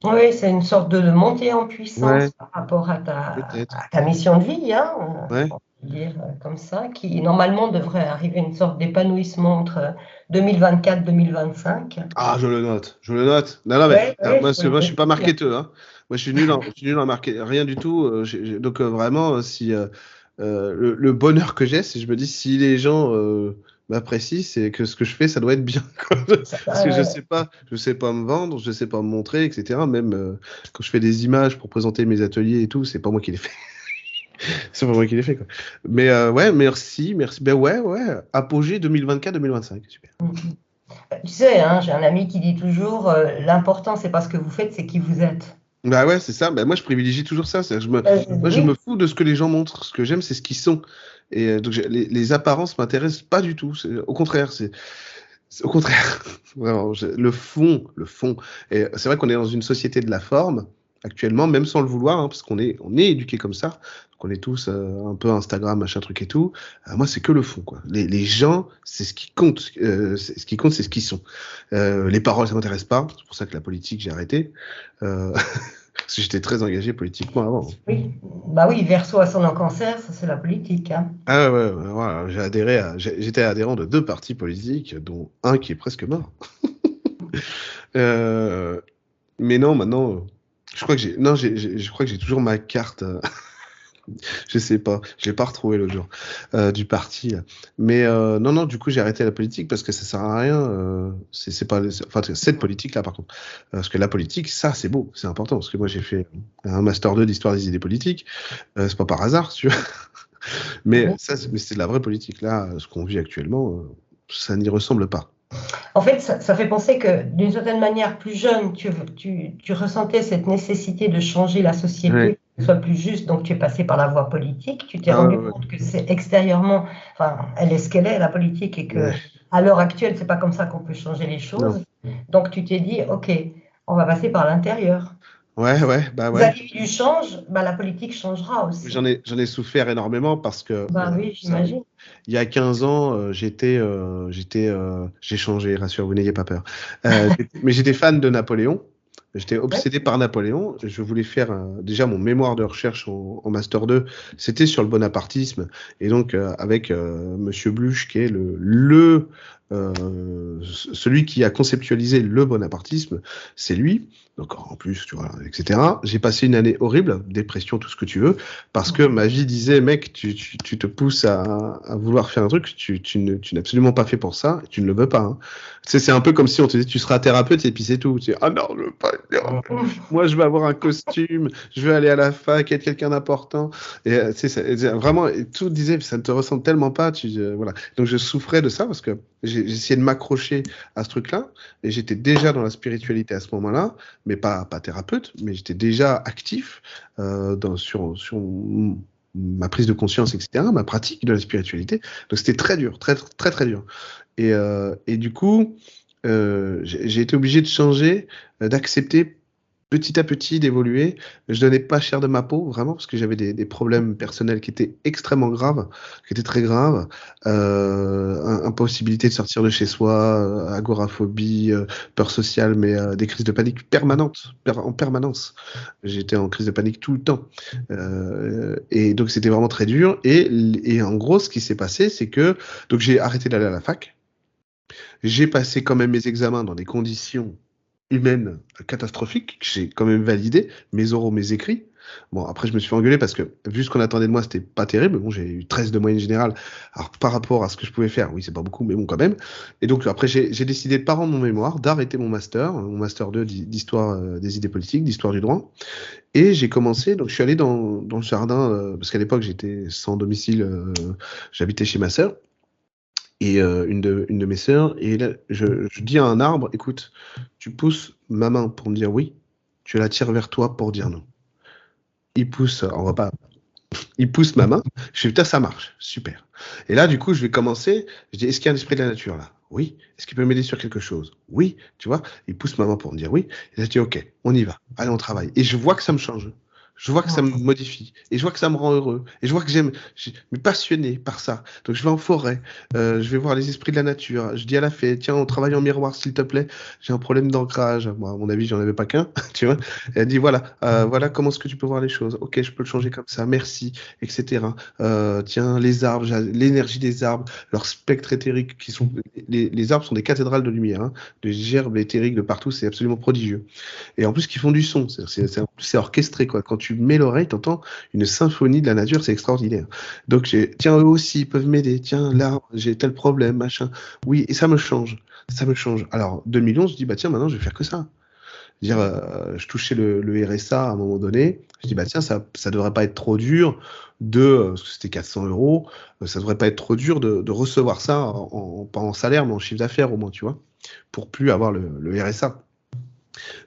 Oui, c'est une sorte de montée en Ouais, puissance par rapport à peut-être. ta mission de vie, hein, Ouais. on peut dire comme ça, qui normalement devrait arriver une sorte d'épanouissement entre 2024 et 2025. Ah, je le note, je le note. Non, non, Oui, mais oui, moi, faut le je suis pas dire. marketeur, hein. Moi, je suis nul en marketing, rien du tout. Donc, vraiment, si le bonheur que j'ai, c'est je me dis si les gens m'apprécient, c'est que ce que je fais, ça doit être bien, quoi. Parce que je sais pas me vendre, je sais pas me montrer, etc. Même quand je fais des images pour présenter mes ateliers et tout, c'est pas moi qui les fais. C'est pas moi qui les fais, quoi. Mais ouais, merci, merci. Ben ouais, ouais, apogée 2024-2025, super. Tu sais, hein, j'ai un ami qui dit toujours, l'important, c'est pas ce que vous faites, c'est qui vous êtes. Bah ouais, c'est ça. Bah moi, je privilégie toujours ça. Moi, je me Oui, fous de ce que les gens montrent. Ce que j'aime, c'est ce qu'ils sont. Et donc, les apparences m'intéressent pas du tout. Au contraire, c'est au contraire. Vraiment, le fond, le fond. Et c'est vrai qu'on est dans une société de la forme actuellement, même sans le vouloir, hein, parce on est éduqué comme ça. Donc, on est tous un peu Instagram, machin truc et tout. Moi, c'est que le fond, quoi. Les gens, c'est ce qui compte. Ce qui compte, c'est ce qu'ils sont. Les paroles, ça m'intéresse pas. C'est pour ça que la politique, j'ai arrêté. Parce que j'étais très engagé politiquement avant. oui. Bah oui, Verseau ascendant cancer, ça c'est la politique, hein. Ah ouais, ouais, voilà, j'étais adhérent de 2 partis politiques, dont un qui est presque mort. Euh, mais non, maintenant, je crois que je crois que j'ai toujours ma carte. Je sais pas, je l'ai pas retrouvé l'autre jour du parti. Là. Mais non, non, du coup, j'ai arrêté la politique parce que ça sert à rien. C'est pas, enfin, cette politique-là, par contre, parce que la politique, ça, c'est beau, c'est important. Parce que moi, j'ai fait un master 2 d'histoire des idées politiques. C'est pas par hasard, si tu vois. Mais ça, mais c'est de la vraie politique. Là, ce qu'on vit actuellement, ça n'y ressemble pas. En fait, ça fait penser que d'une certaine manière, plus jeune, tu ressentais cette nécessité de changer la société, Ouais. que ce soit plus juste, donc tu es passé par la voie politique, tu t'es Ah, rendu ouais, compte que c'est extérieurement, enfin, elle est ce qu'elle est, la politique, et que ouais. à l'heure actuelle, c'est pas comme ça qu'on peut changer les Non. choses. Donc tu t'es dit, OK, on va passer par l'intérieur. Ouais, ouais, bah Les ouais. individus changent, bah, la politique changera aussi. J'en ai souffert énormément parce que Bah oui, j'imagine. il y a 15 ans, j'ai changé, rassure-vous, n'ayez pas peur. Mais j'étais fan de Napoléon. J'étais Ouais. obsédé par Napoléon. Je voulais faire déjà mon mémoire de recherche en Master 2. C'était sur le bonapartisme. Et donc, avec Monsieur Bluch, qui est celui qui a conceptualisé le bonapartisme, c'est lui. Donc en plus, tu vois, etc. J'ai passé une année horrible, dépression, tout ce que tu veux, parce que ma vie disait, mec, tu te pousses à vouloir faire un truc, tu n'es absolument pas fait pour ça, et tu ne le veux pas. Hein. Tu sais, c'est un peu comme si on te disait, tu seras thérapeute, et puis c'est tout. Tu dis, ah non, je veux pas être thérapeute. Moi, je veux avoir un costume, je veux aller à la fac, être quelqu'un d'important. Et tu sais, vraiment, et tout disait, ça ne te ressemble tellement pas. Voilà. Donc je souffrais de ça parce que j'ai essayé de m'accrocher à ce truc-là, et j'étais déjà dans la spiritualité à ce moment-là, mais pas thérapeute, mais j'étais déjà actif sur ma prise de conscience, etc., ma pratique de la spiritualité. Donc c'était très dur, très, très, très dur. Et du coup, j'ai été obligé de changer, d'accepter petit à petit, d'évoluer. Je donnais pas cher de ma peau, vraiment, parce que j'avais des problèmes personnels qui étaient extrêmement graves, qui étaient très graves. Impossibilité de sortir de chez soi, agoraphobie, peur sociale, mais des crises de panique permanentes, en permanence. J'étais en crise de panique tout le temps. Et donc, c'était vraiment très dur. Et en gros, ce qui s'est passé, c'est que donc j'ai arrêté d'aller à la fac. J'ai passé quand même mes examens dans des conditions humaines catastrophiques que j'ai quand même validé, mes oraux, mes écrits. Bon, après, je me suis fait engueuler parce que, vu ce qu'on attendait de moi, c'était pas terrible. Bon, j'ai eu 13 de moyenne générale. Alors, par rapport à ce que je pouvais faire, oui, c'est pas beaucoup, mais bon, quand même. Et donc, après, j'ai décidé de pas rendre mon mémoire, d'arrêter mon master 2 d'histoire des idées politiques, d'histoire du droit. Et j'ai commencé, donc je suis allé dans le jardin, parce qu'à l'époque, j'étais sans domicile, j'habitais chez ma sœur. Et une de mes sœurs, et là, je dis à un arbre, écoute, tu pousses ma main pour me dire oui, tu la tires vers toi pour dire non. Il pousse, on va pas, il pousse ma main, je fais putain, ça marche, super. Et là, du coup, je vais commencer, je dis, est-ce qu'il y a un esprit de la nature là? Oui. Est-ce qu'il peut m'aider sur quelque chose? Oui. Tu vois, il pousse ma main pour me dire oui. Et là, je dis, ok, on y va, allez, on travaille. Et je vois que ça me change. Je vois que ça me modifie. Et je vois que ça me rend heureux. Et je vois que je suis passionné par ça. Donc je vais en forêt. Je vais voir les esprits de la nature. Je dis à la fée, tiens, on travaille en miroir, s'il te plaît. J'ai un problème d'ancrage. Moi, à mon avis, j'en avais pas qu'un. Tu vois. Et elle dit, voilà, voilà comment est-ce que tu peux voir les choses. Ok, je peux le changer comme ça. Merci, etc. Tiens, les arbres, l'énergie des arbres, leur spectre éthérique, les arbres sont des cathédrales de lumière. Hein, des gerbes éthériques de partout. C'est absolument prodigieux. Et en plus, qui font du son. C'est orchestré, quoi. Quand tu mets l'oreille, t'entends une symphonie de la nature, c'est extraordinaire. Donc, tiens, eux aussi, ils peuvent m'aider. Tiens, l'arbre, j'ai tel problème, machin. Oui, et ça me change. Ça me change. Alors, 2011, je dis, bah tiens, maintenant, je vais faire que ça. Dire, je touchais le RSA à un moment donné. Je dis, bah tiens, ça devrait pas être trop dur parce que c'était 400 euros, ça devrait pas être trop dur de recevoir ça, pas en salaire, mais en chiffre d'affaires au moins, tu vois, pour plus avoir le RSA.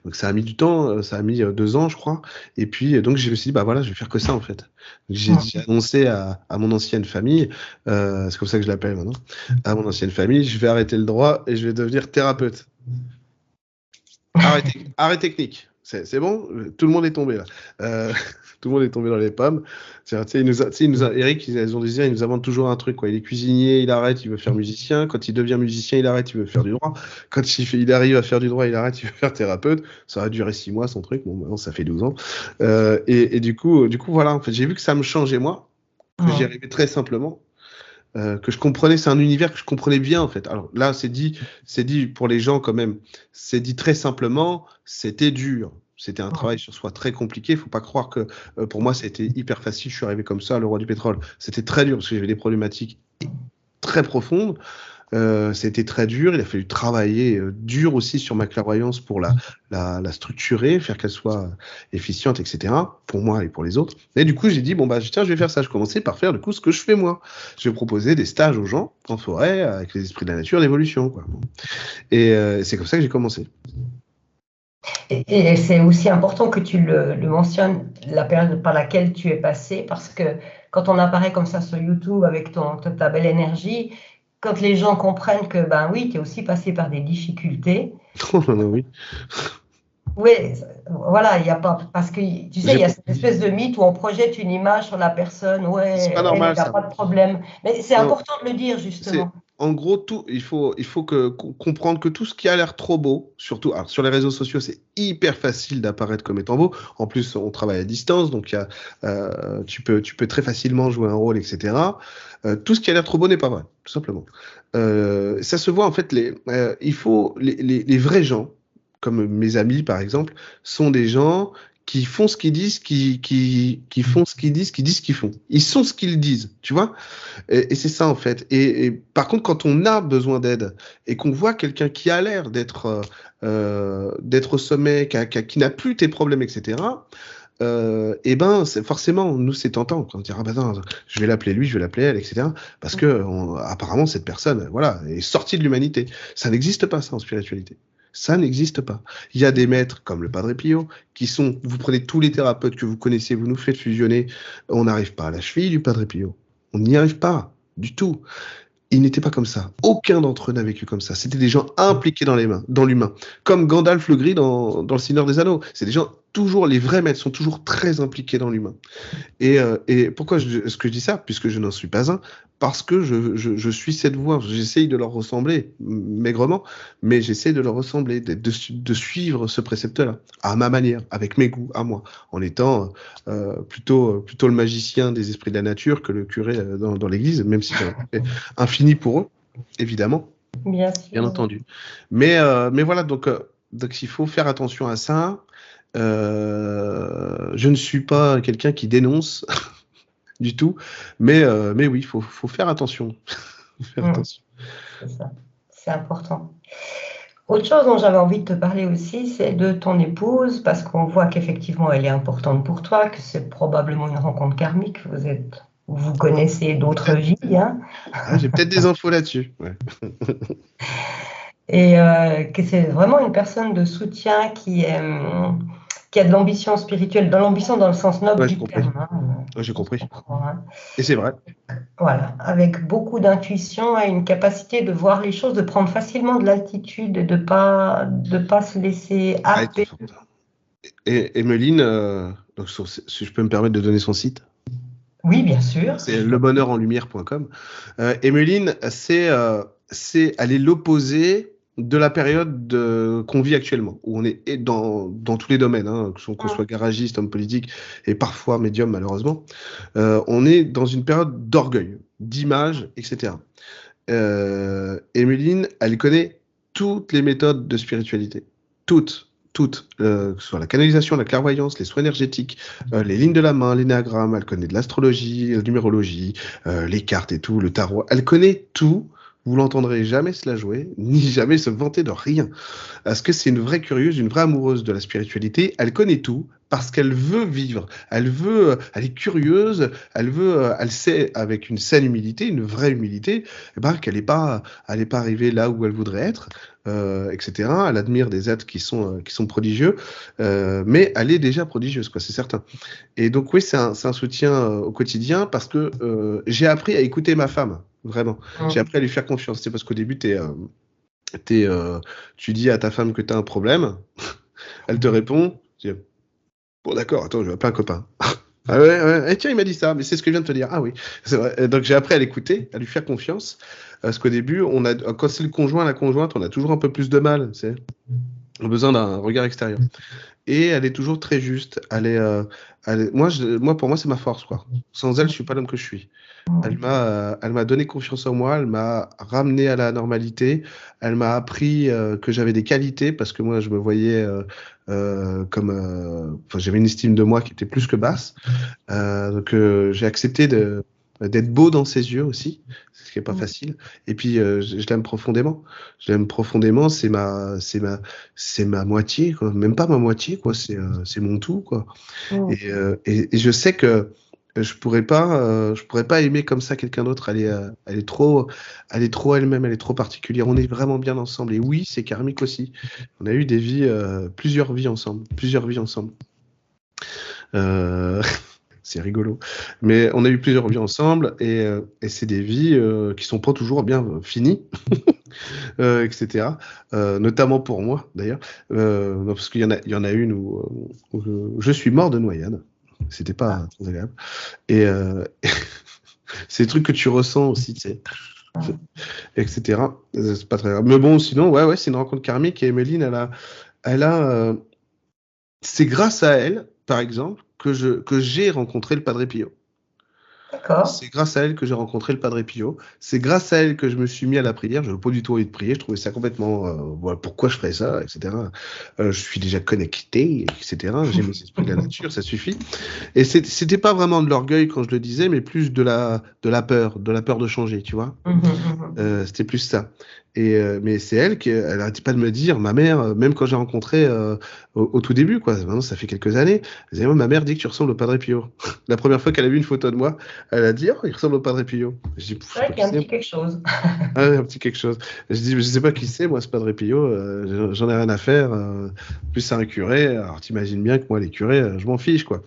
Donc ça a mis du temps, ça a mis 2 ans, je crois. Et puis donc je me suis dit, bah voilà, je vais faire que ça en fait. J'ai annoncé à mon ancienne famille, c'est comme ça que je l'appelle maintenant, à mon ancienne famille, je vais arrêter le droit et je vais devenir thérapeute. Arrêt technique. C'est bon, tout le monde est tombé là. Tout le monde est tombé dans les pommes. Eric, ils ont dit, il nous invente toujours un truc, quoi. Il est cuisinier, il arrête, il veut faire musicien. Quand il devient musicien, il arrête, il veut faire du droit. Quand il arrive à faire du droit, il arrête, il veut faire thérapeute. Ça a duré 6 mois, son truc. Bon, maintenant, ça fait 12 ans. Et du coup, voilà, en fait, j'ai vu que ça me changeait, moi, que j'y arrivais très simplement. Que je comprenais, c'est un univers que je comprenais bien en fait. Alors là, c'est dit pour les gens quand même, c'est dit très simplement, c'était dur. C'était un travail sur soi très compliqué. Il faut pas croire que pour moi, c'était hyper facile. Je suis arrivé comme ça, le roi du pétrole. C'était très dur parce que j'avais des problématiques très profondes. C'était très dur. Il a fallu travailler dur aussi sur ma clairvoyance pour la structurer, faire qu'elle soit efficiente, etc. Pour moi et pour les autres. Et du coup, j'ai dit, bon, bah, tiens, je vais faire ça. Je commençais par faire, du coup, ce que je fais moi. Je vais proposer des stages aux gens en forêt avec les esprits de la nature, l'évolution, quoi. Et c'est comme ça que j'ai commencé. Et c'est aussi important que tu le mentionnes, la période par laquelle tu es passé, parce que quand on apparaît comme ça sur YouTube avec ta belle énergie, quand les gens comprennent que, ben oui, tu es aussi passé par des difficultés. Oui. Oui, voilà, il n'y a pas. Parce que tu sais, il y a cette espèce de mythe où on projette une image sur la personne, ouais, c'est pas normal, elle n'a ça. pas de problème. Mais c'est important de le dire, justement. en gros, comprendre que tout ce qui a l'air trop beau, surtout alors, sur les réseaux sociaux, c'est hyper facile d'apparaître comme étant beau. En plus, on travaille à distance, donc tu peux très facilement jouer un rôle, etc. Tout ce qui a l'air trop beau n'est pas vrai, tout simplement. Ça se voit en fait. Les vrais gens, comme mes amis par exemple, sont des gens qui font ce qu'ils disent, qui font ce qu'ils disent, qui disent ce qu'ils font. Ils sont ce qu'ils disent, tu vois. Et c'est ça en fait. Et par contre, quand on a besoin d'aide et qu'on voit quelqu'un qui a l'air d'être au sommet, qui n'a plus tes problèmes, etc. Et ben, forcément, nous, c'est tentant. On se dit, ah ben non, je vais l'appeler lui, je vais l'appeler elle, etc. Parce que apparemment, cette personne, voilà, est sortie de l'humanité. Ça n'existe pas, ça, en spiritualité. Ça n'existe pas. Il y a des maîtres comme le Padre Pio vous prenez tous les thérapeutes que vous connaissez, vous nous faites fusionner, on n'arrive pas à la cheville du Padre Pio. On n'y arrive pas du tout. Ils n'étaient pas comme ça. Aucun d'entre eux n'a vécu comme ça. C'était des gens impliqués dans l'humain. Comme Gandalf le Gris dans Le Seigneur des Anneaux. C'est des gens les vrais maîtres sont toujours très impliqués dans l'humain. Et pourquoi est-ce que je dis ça? Puisque je n'en suis pas un. Parce que je suis cette voie. J'essaye de leur ressembler, maigrement, mais j'essaye de leur ressembler, de suivre ce précepte-là, à ma manière, avec mes goûts, à moi, en étant plutôt le magicien des esprits de la nature que le curé dans l'église, même si c'est infini pour eux, évidemment, bien entendu. Mais voilà, donc il faut faire attention à ça. Je ne suis pas quelqu'un qui dénonce du tout, mais oui, il faut faire attention. C'est ça, c'est important. Autre chose dont j'avais envie de te parler aussi, c'est de ton épouse, parce qu'on voit qu'effectivement elle est importante pour toi, que c'est probablement une rencontre karmique. Vous connaissez d'autres vies, hein. J'ai peut-être des infos là-dessus. Ouais. Et que c'est vraiment une personne de soutien qui a de l'ambition spirituelle, de l'ambition dans le sens noble du terme. Hein. J'ai compris. Et c'est vrai. Voilà, avec beaucoup d'intuition et une capacité de voir les choses, de prendre facilement de l'altitude et de pas se laisser happer. Et Emeline, si je peux me permettre de donner son site. Oui, bien sûr. C'est lebonheurenlumière.com. Emeline, elle est l'opposé de la période qu'on vit actuellement, où on est dans tous les domaines, hein, qu'on soit garagiste, homme politique et parfois médium malheureusement. On est dans une période d'orgueil, d'image, etc. Emeline, elle connaît toutes les méthodes de spiritualité, toutes, que ce soit la canalisation, la clairvoyance, les soins énergétiques, les lignes de la main, l'énéagramme, elle connaît de l'astrologie, la numérologie, les cartes et tout, le tarot, elle connaît tout. Vous l'entendrez jamais se la jouer, ni jamais se vanter de rien. Parce que c'est une vraie curieuse, une vraie amoureuse de la spiritualité. Elle connaît tout parce qu'elle veut vivre. Elle est curieuse. Elle sait avec une saine humilité, une vraie humilité, qu'elle n'est pas arrivée là où elle voudrait être, etc. Elle admire des êtres qui sont prodigieux, mais elle est déjà prodigieuse, quoi, c'est certain. Et donc oui, c'est un soutien au quotidien parce que j'ai appris à écouter ma femme. Vraiment. J'ai appris à lui faire confiance. C'est parce qu'au début, tu dis à ta femme que tu as un problème. Elle te répond. Tu dis, bon, d'accord, attends, je vais appeler un copain. Ah ouais. Et tiens, il m'a dit ça, mais c'est ce que je viens de te dire. Ah oui, c'est vrai. Donc j'ai appris à l'écouter, à lui faire confiance. Parce qu'au début, quand c'est le conjoint, la conjointe, on a toujours un peu plus de mal. On a besoin d'un regard extérieur. Et elle est toujours très juste. Moi, pour moi, c'est ma force, quoi. Sans elle, je suis pas l'homme que je suis. Elle m'a donné confiance en moi, elle m'a ramené à la normalité, elle m'a appris que j'avais des qualités parce que moi je me voyais j'avais une estime de moi qui était plus que basse. Donc j'ai accepté d'être beau dans ses yeux aussi, ce qui est pas facile. Et puis je l'aime profondément. Je l'aime profondément, c'est ma moitié, quoi. Même pas ma moitié, quoi. C'est mon tout, quoi. Et je sais que je pourrais pas aimer comme ça quelqu'un d'autre. Elle est trop elle-même, elle est trop particulière. On est vraiment bien ensemble. Et oui, c'est karmique aussi. On a eu des vies, plusieurs vies ensemble. C'est rigolo. Mais on a eu plusieurs vies ensemble et c'est des vies qui sont pas toujours bien finies, etc. Notamment pour moi, d'ailleurs. Parce qu'il y en a une où je suis mort de noyade. C'était pas très agréable. Et c'est des trucs que tu ressens aussi, tu sais. etc. C'est pas très grave. Mais bon, sinon, ouais, c'est une rencontre karmique et Emeline, c'est grâce à elle, par exemple, que j'ai rencontré le Padre Pio. D'accord. C'est grâce à elle que j'ai rencontré le Padre Pio. C'est grâce à elle que je me suis mis à la prière. Je n'avais pas du tout envie de prier. Je trouvais ça complètement. Voilà, pourquoi je ferais ça, etc. Je suis déjà connecté, etc. J'ai mes esprits de la nature, ça suffit. Et c'était pas vraiment de l'orgueil quand je le disais, mais plus de la peur de changer, tu vois. C'était plus ça. Mais c'est elle arrêtait pas de me dire, ma mère, même quand j'ai rencontré au tout début, quoi, maintenant ça fait quelques années, elle disait, ma mère dit que tu ressembles au Padre Pio. La première fois qu'elle a vu une photo de moi, elle a dit, oh, il ressemble au Padre Pio. Je dis, je C'est sais vrai pas qu'il y qui a un c'est. petit quelque chose. Ah, ouais, un petit quelque chose. Je dis, je sais pas qui c'est, moi, ce Padre Pio, j'en ai rien à faire. Plus c'est un curé, alors t'imagines bien que moi, les curés, je m'en fiche, quoi.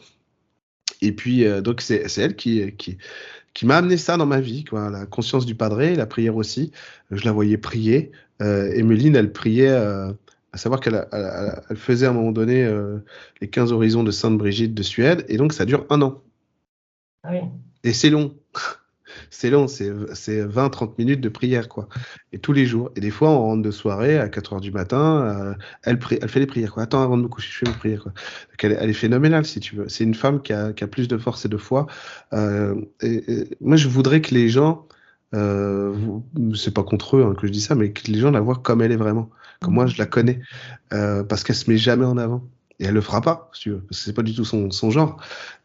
Et puis, donc, c'est elle qui m'a amené ça dans ma vie, quoi. La conscience du Padre, la prière aussi. Je la voyais prier. Emeline, elle priait, à savoir elle faisait à un moment donné les 15 horizons de Sainte Brigitte de Suède, et donc ça dure 1 an. Ah oui. Et c'est long. C'est long, c'est 20-30 minutes de prière, quoi. Et tous les jours. Et des fois, on rentre de soirée à 4 heures du matin, elle fait les prières, quoi. Attends, avant de me coucher, je fais mes prières, quoi. Donc, elle est phénoménale, si tu veux. C'est une femme qui a plus de force et de foi. Moi, je voudrais que les gens, c'est pas contre eux hein, que je dis ça, mais que les gens la voient comme elle est vraiment. Comme moi, je la connais. Parce qu'elle se met jamais en avant. Et elle le fera pas, si tu veux, parce que c'est pas du tout son genre.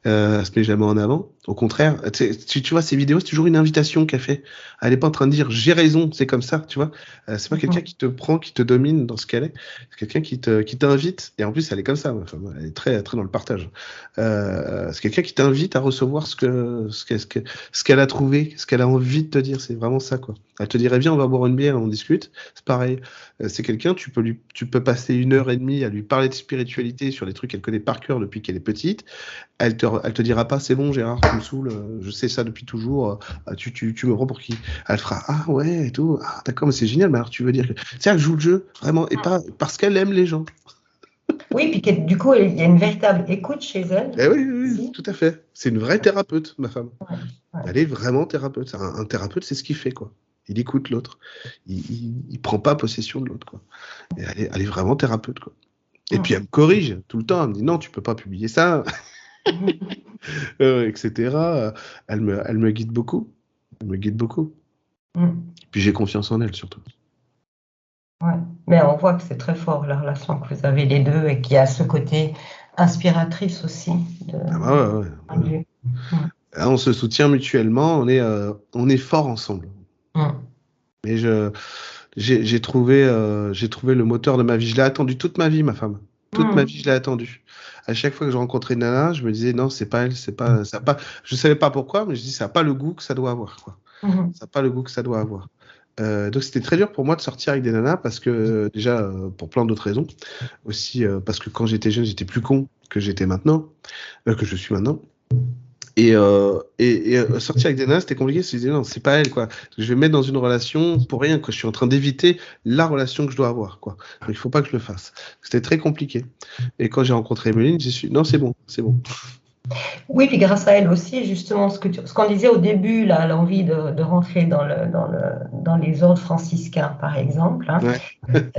Elle se met jamais en avant. Au contraire, tu vois, ces vidéos, c'est toujours une invitation qu'elle fait. Elle est pas en train de dire j'ai raison, c'est comme ça, tu vois. C'est pas quelqu'un qui te prend, qui te domine dans ce qu'elle est. C'est quelqu'un qui t'invite. Et en plus, elle est comme ça. Enfin, elle est très, très dans le partage. C'est quelqu'un qui t'invite à recevoir ce qu'elle a trouvé, ce qu'elle a envie de te dire. C'est vraiment ça, quoi. Elle te dirait viens, on va boire une bière, on discute. C'est pareil. C'est quelqu'un, tu peux passer 1 heure et demie à lui parler de spiritualité sur des trucs qu'elle connaît par cœur depuis qu'elle est petite. Elle te dira pas c'est bon Gérard, tu me saoules, je sais ça depuis toujours, tu me prends pour qui? Elle fera ah ouais et tout, ah d'accord mais c'est génial, mais alors tu veux dire que c'est elle joue le jeu vraiment et pas parce qu'elle aime les gens. Oui, puis du coup, il y a une véritable écoute chez elle Eh oui, oui, oui, aussi. tout à fait. C'est une vraie thérapeute, ma femme. Ouais, ouais. Elle est vraiment thérapeute. Un thérapeute, c'est ce qu'il fait quoi. Il écoute l'autre. Il prend pas possession de l'autre quoi. Et elle est vraiment thérapeute quoi. Et puis elle me corrige tout le temps. Elle me dit non, tu peux pas publier ça. etc. Elle me guide beaucoup. Elle me guide beaucoup. Puis j'ai confiance en elle surtout. Ouais. Mais on voit que c'est très fort la relation que vous avez les deux et qu'il y a ce côté inspiratrice aussi Ah bah de ouais. Là, on se soutient mutuellement, on est fort ensemble. Et j'ai trouvé le moteur de ma vie. Je l'ai attendu toute ma vie, ma femme. Toute ma vie, je l'ai attendu. À chaque fois que je rencontrais une nana, je me disais non, c'est pas elle, c'est pas, ça a pas. Je savais pas pourquoi, mais je dis ça a pas le goût que ça doit avoir, quoi. Ça a pas le goût que ça doit avoir. Donc c'était très dur pour moi de sortir avec des nanas parce que déjà pour plein d'autres raisons. Aussi parce que quand j'étais jeune, j'étais plus con que j'étais maintenant, que je suis maintenant. Et sortir avec des nanas, c'était compliqué. Je me disais, non, c'est pas elle, quoi. Je vais me mettre dans une relation pour rien, quoi. Je suis en train d'éviter la relation que je dois avoir, quoi. Donc, il faut pas que je le fasse. C'était très compliqué. Et quand j'ai rencontré Emeline, j'ai su, non, c'est bon, c'est bon. Oui, puis grâce à elle aussi, justement, ce qu'on disait au début, là, l'envie de rentrer dans les ordres franciscains, par exemple. Hein. Ouais.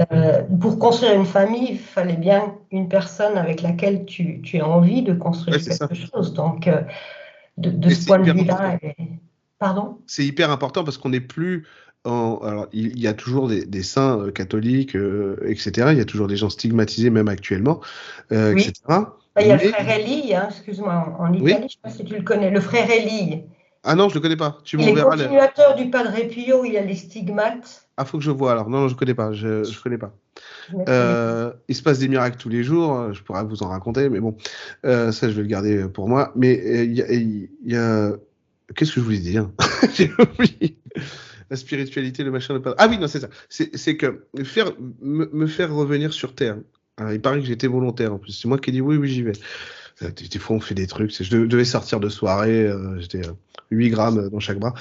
Pour construire une famille, il fallait bien une personne avec laquelle tu as envie de construire Ouais, c'est ça. quelque chose. Donc, de Et ce c'est point de hyper important. vue-là, pardon? C'est hyper important parce qu'on n'est plus alors, il y a toujours des saints catholiques, etc. Il y a toujours des gens stigmatisés, même actuellement, Oui. etc. Il y a le Mais, frère Élie, hein, excuse-moi, en Italie, oui. je ne sais pas si tu le connais, le frère Élie. Ah non, je le connais pas. Tu Il est m'enverras le. continuateur du Padre Pio, il a les stigmates. Ah, faut que je vois alors. Non, non, je connais pas. Je connais pas. Je mettrai les... Il se passe des miracles tous les jours. Je pourrais vous en raconter, mais bon, ça, je vais le garder pour moi. Mais qu'est-ce que je voulais dire? J'ai oublié. La spiritualité, le machin, le pas. Ah oui, non, c'est ça. C'est que me faire revenir sur Terre. Alors, il paraît que j'étais volontaire en plus. C'est moi qui ai dit oui, oui, j'y vais. Des fois, on fait des trucs. Je devais sortir de soirée. J'étais 8 grammes dans chaque bras.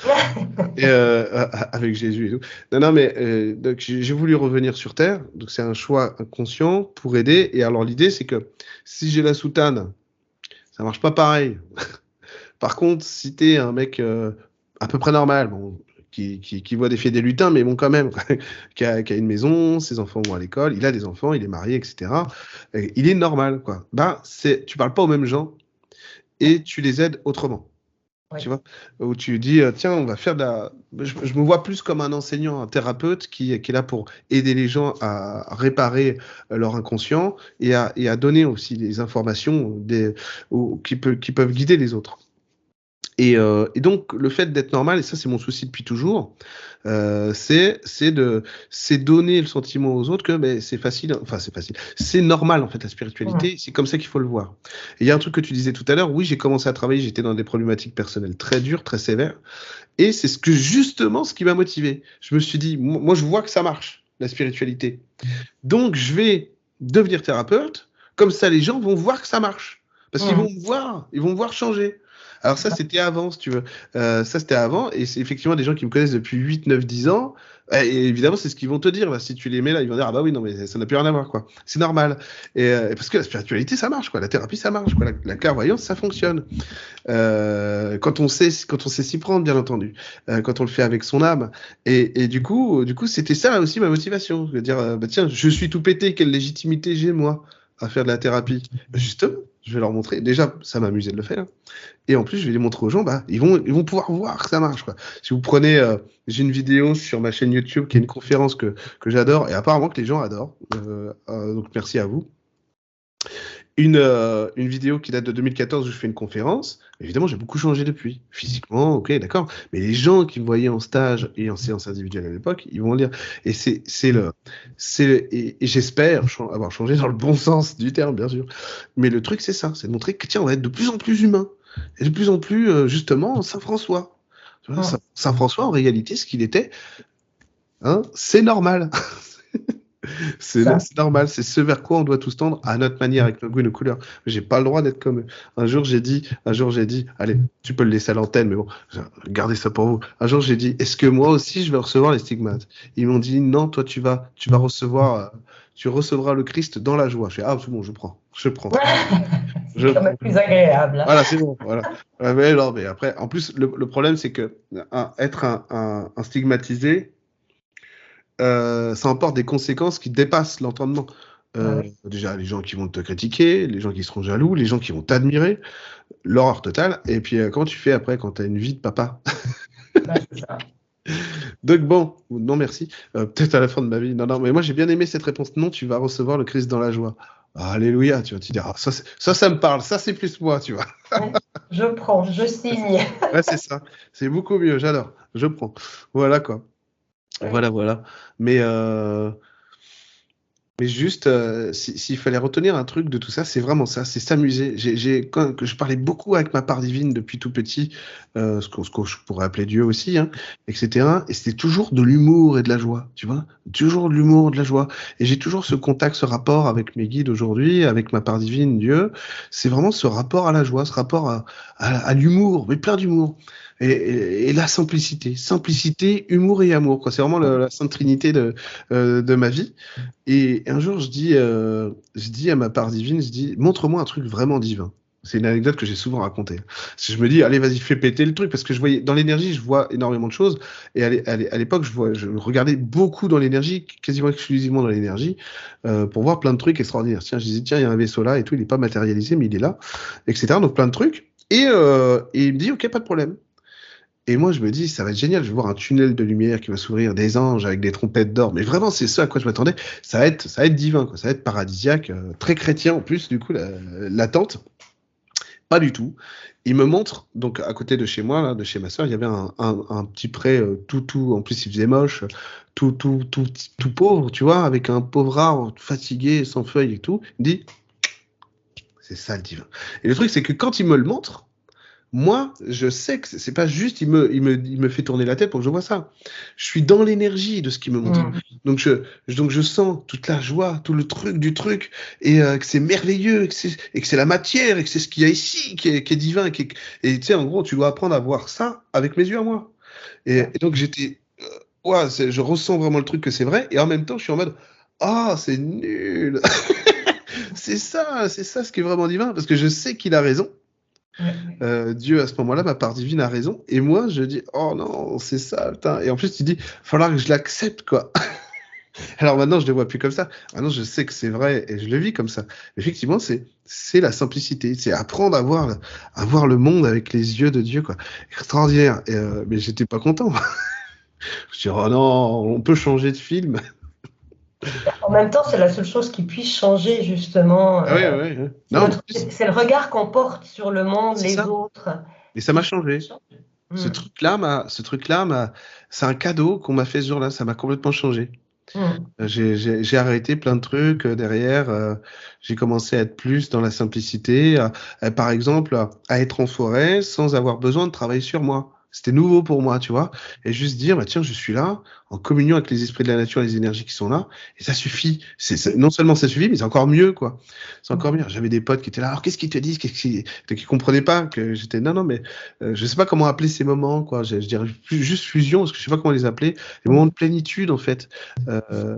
Et, avec Jésus et tout. Non, non, mais donc, j'ai voulu revenir sur Terre. Donc, c'est un choix inconscient pour aider. Et alors, l'idée, c'est que si j'ai la soutane, ça marche pas pareil. Par contre, si t'es un mec à peu près normal, bon, qui voit défiler des lutins, mais bon, quand même, qui a une maison, ses enfants vont à l'école, il a des enfants, il est marié, etc. Et il est normal, quoi. Tu parles pas aux mêmes gens et tu les aides autrement. Oui. Tu vois, où tu dis, tiens, on va faire de la. Je me vois plus comme un enseignant, un thérapeute qui est là pour aider les gens à réparer leur inconscient et à donner aussi des informations qui peuvent guider les autres. Et donc, le fait d'être normal, et ça, c'est mon souci depuis toujours, c'est donner le sentiment aux autres que c'est facile, enfin, c'est facile. C'est normal, en fait, la spiritualité, c'est comme ça qu'il faut le voir. Et il y a un truc que tu disais tout à l'heure, oui, j'ai commencé à travailler, j'étais dans des problématiques personnelles très dures, très sévères, et c'est justement ce qui m'a motivé. Je me suis dit, moi, je vois que ça marche, la spiritualité. Donc, je vais devenir thérapeute, comme ça, les gens vont voir que ça marche. Parce qu'ils vont me voir, ils vont me voir changer. Alors ça, c'était avant, si tu veux. Ça, c'était avant. Et c'est effectivement des gens qui me connaissent depuis 8, 9, 10 ans. Et évidemment, c'est ce qu'ils vont te dire. Là. Si tu les mets là, ils vont dire, ah bah oui, non, mais ça n'a plus rien à voir, quoi. C'est normal. Et parce que la spiritualité, ça marche, quoi. La thérapie, ça marche, quoi. La clairvoyance, ça fonctionne. Quand on sait s'y prendre, bien entendu. Quand on le fait avec son âme. Et du coup, c'était ça aussi ma motivation. Je veux dire, tiens, je suis tout pété. Quelle légitimité j'ai, moi, à faire de la thérapie? Justement, je vais leur montrer. Déjà, ça m'amusait de le faire. Et en plus, je vais les montrer aux gens, ils vont pouvoir voir que ça marche, quoi. Si vous prenez, j'ai une vidéo sur ma chaîne YouTube qui est une conférence que j'adore, et apparemment que les gens adorent. Donc merci à vous. Une vidéo qui date de 2014 où je fais une conférence. Évidemment, j'ai beaucoup changé depuis. Physiquement, ok, d'accord. Mais les gens qui me voyaient en stage et en séance individuelle à l'époque, ils vont lire. Et et j'espère avoir changé dans le bon sens du terme, bien sûr. Mais le truc, c'est ça. C'est de montrer que, tiens, on va être de plus en plus humain. Et de plus en plus, justement, Saint François. Tu vois, Saint François, en réalité, ce qu'il était, c'est normal. C'est normal, c'est ce vers quoi on doit tous tendre à notre manière, avec nos goûts et nos couleurs. J'ai pas le droit d'être comme eux. Un jour j'ai dit, allez, tu peux le laisser à l'antenne, mais bon, gardez ça pour vous. Un jour j'ai dit, est-ce que moi aussi je vais recevoir les stigmates? Ils m'ont dit, non, toi tu vas recevoir, tu recevras le Christ dans la joie. Je fais, c'est bon, je prends. C'est quand même plus agréable. Voilà, c'est bon, voilà. Mais non, mais après, en plus, le problème c'est que être un stigmatisé, ça emporte des conséquences qui dépassent l'entendement. Déjà, les gens qui vont te critiquer, les gens qui seront jaloux, les gens qui vont t'admirer, l'horreur totale. Et puis, comment tu fais après quand tu as une vie de papa? C'est ça. Donc bon, non merci. Peut-être à la fin de ma vie. Non, mais moi j'ai bien aimé cette réponse. Non, tu vas recevoir le Christ dans la joie. Alléluia, tu vas te dire, ça me parle, ça c'est plus moi, tu vois. Je prends, je signe. Ouais, c'est ça. C'est beaucoup mieux, j'adore. Je prends. Voilà quoi. Voilà. Mais juste, s'il fallait retenir un truc de tout ça, c'est vraiment ça, c'est s'amuser. Que je parlais beaucoup avec ma part divine depuis tout petit, ce que je pourrais appeler Dieu aussi, etc. Et c'était toujours de l'humour et de la joie, tu vois, toujours de l'humour, de la joie. Et j'ai toujours ce contact, ce rapport avec mes guides aujourd'hui, avec ma part divine, Dieu. C'est vraiment ce rapport à la joie, ce rapport à l'humour, mais plein d'humour. Et la simplicité, humour et amour, quoi. C'est vraiment la sainte trinité de ma vie. Et un jour, je dis à ma part divine, montre-moi un truc vraiment divin. C'est une anecdote que j'ai souvent racontée. Je me dis, allez, vas-y, fais péter le truc, parce que je voyais dans l'énergie, je vois énormément de choses. Et à l'époque, je regardais beaucoup dans l'énergie, quasiment exclusivement dans l'énergie, pour voir plein de trucs extraordinaires. Tiens, je disais, tiens, il y a un vaisseau là et tout, il n'est pas matérialisé, mais il est là, etc. Donc plein de trucs. Et il me dit, ok, pas de problème. Et moi, je me dis, ça va être génial, je vais voir un tunnel de lumière qui va s'ouvrir, des anges avec des trompettes d'or. Mais vraiment, c'est ça à quoi je m'attendais. Ça va être divin, quoi. Ça va être paradisiaque, très chrétien en plus, du coup, l'attente. Pas du tout. Il me montre, donc à côté de chez moi, là, de chez ma soeur, il y avait un petit pré tout, en plus il faisait moche, tout pauvre, tu vois, avec un pauvre arbre fatigué, sans feuilles et tout. Il me dit, c'est ça le divin. Et le truc, c'est que quand il me le montre, moi, je sais que c'est pas juste, il me fait tourner la tête pour que je vois ça. Je suis dans l'énergie de ce qu'il me montre. Donc je sens toute la joie, tout le truc du truc, et que c'est merveilleux, et que c'est la matière, et que c'est ce qu'il y a ici qui est divin, et tu sais, en gros, tu dois apprendre à voir ça avec mes yeux à moi. Et donc j'étais, je ressens vraiment le truc que c'est vrai, et en même temps, je suis en mode, c'est nul. C'est ça ce qui est vraiment divin, parce que je sais qu'il a raison. Dieu, à ce moment-là, ma part divine a raison. Et moi, je dis, oh non, c'est ça, putain. Et en plus, tu dis, falloir que je l'accepte, quoi. Alors maintenant, je ne le vois plus comme ça. Maintenant, je sais que c'est vrai et je le vis comme ça. Effectivement, c'est la simplicité. C'est apprendre à voir le monde avec les yeux de Dieu, quoi. Extraordinaire. Mais j'étais pas content. Je dis, oh non, on peut changer de film. En même temps, c'est la seule chose qui puisse changer, justement. Ah ouais, ouais, ouais. C'est Non, en plus, c'est le regard qu'on porte sur le monde, c'est les ça. autres, Et ça qui m'a fait changé. changer. Ce truc-là, c'est un cadeau qu'on m'a fait ce jour-là. Ça m'a complètement changé. Mm. J'ai arrêté plein de trucs derrière. J'ai commencé à être plus dans la simplicité. Par exemple, à être en forêt sans avoir besoin de travailler sur moi. C'était nouveau pour moi, tu vois. Et juste dire, bah, tiens, je suis là, en communion avec les esprits de la nature, les énergies qui sont là, et ça suffit. Non seulement ça suffit, mais c'est encore mieux, quoi. C'est encore mieux. J'avais des potes qui étaient là, alors qu'est-ce qu'ils te disent, qui comprenaient pas que j'étais, non, non, mais je sais pas comment appeler ces moments, quoi. Je dirais juste fusion, parce que je sais pas comment les appeler. Les moments de plénitude, en fait.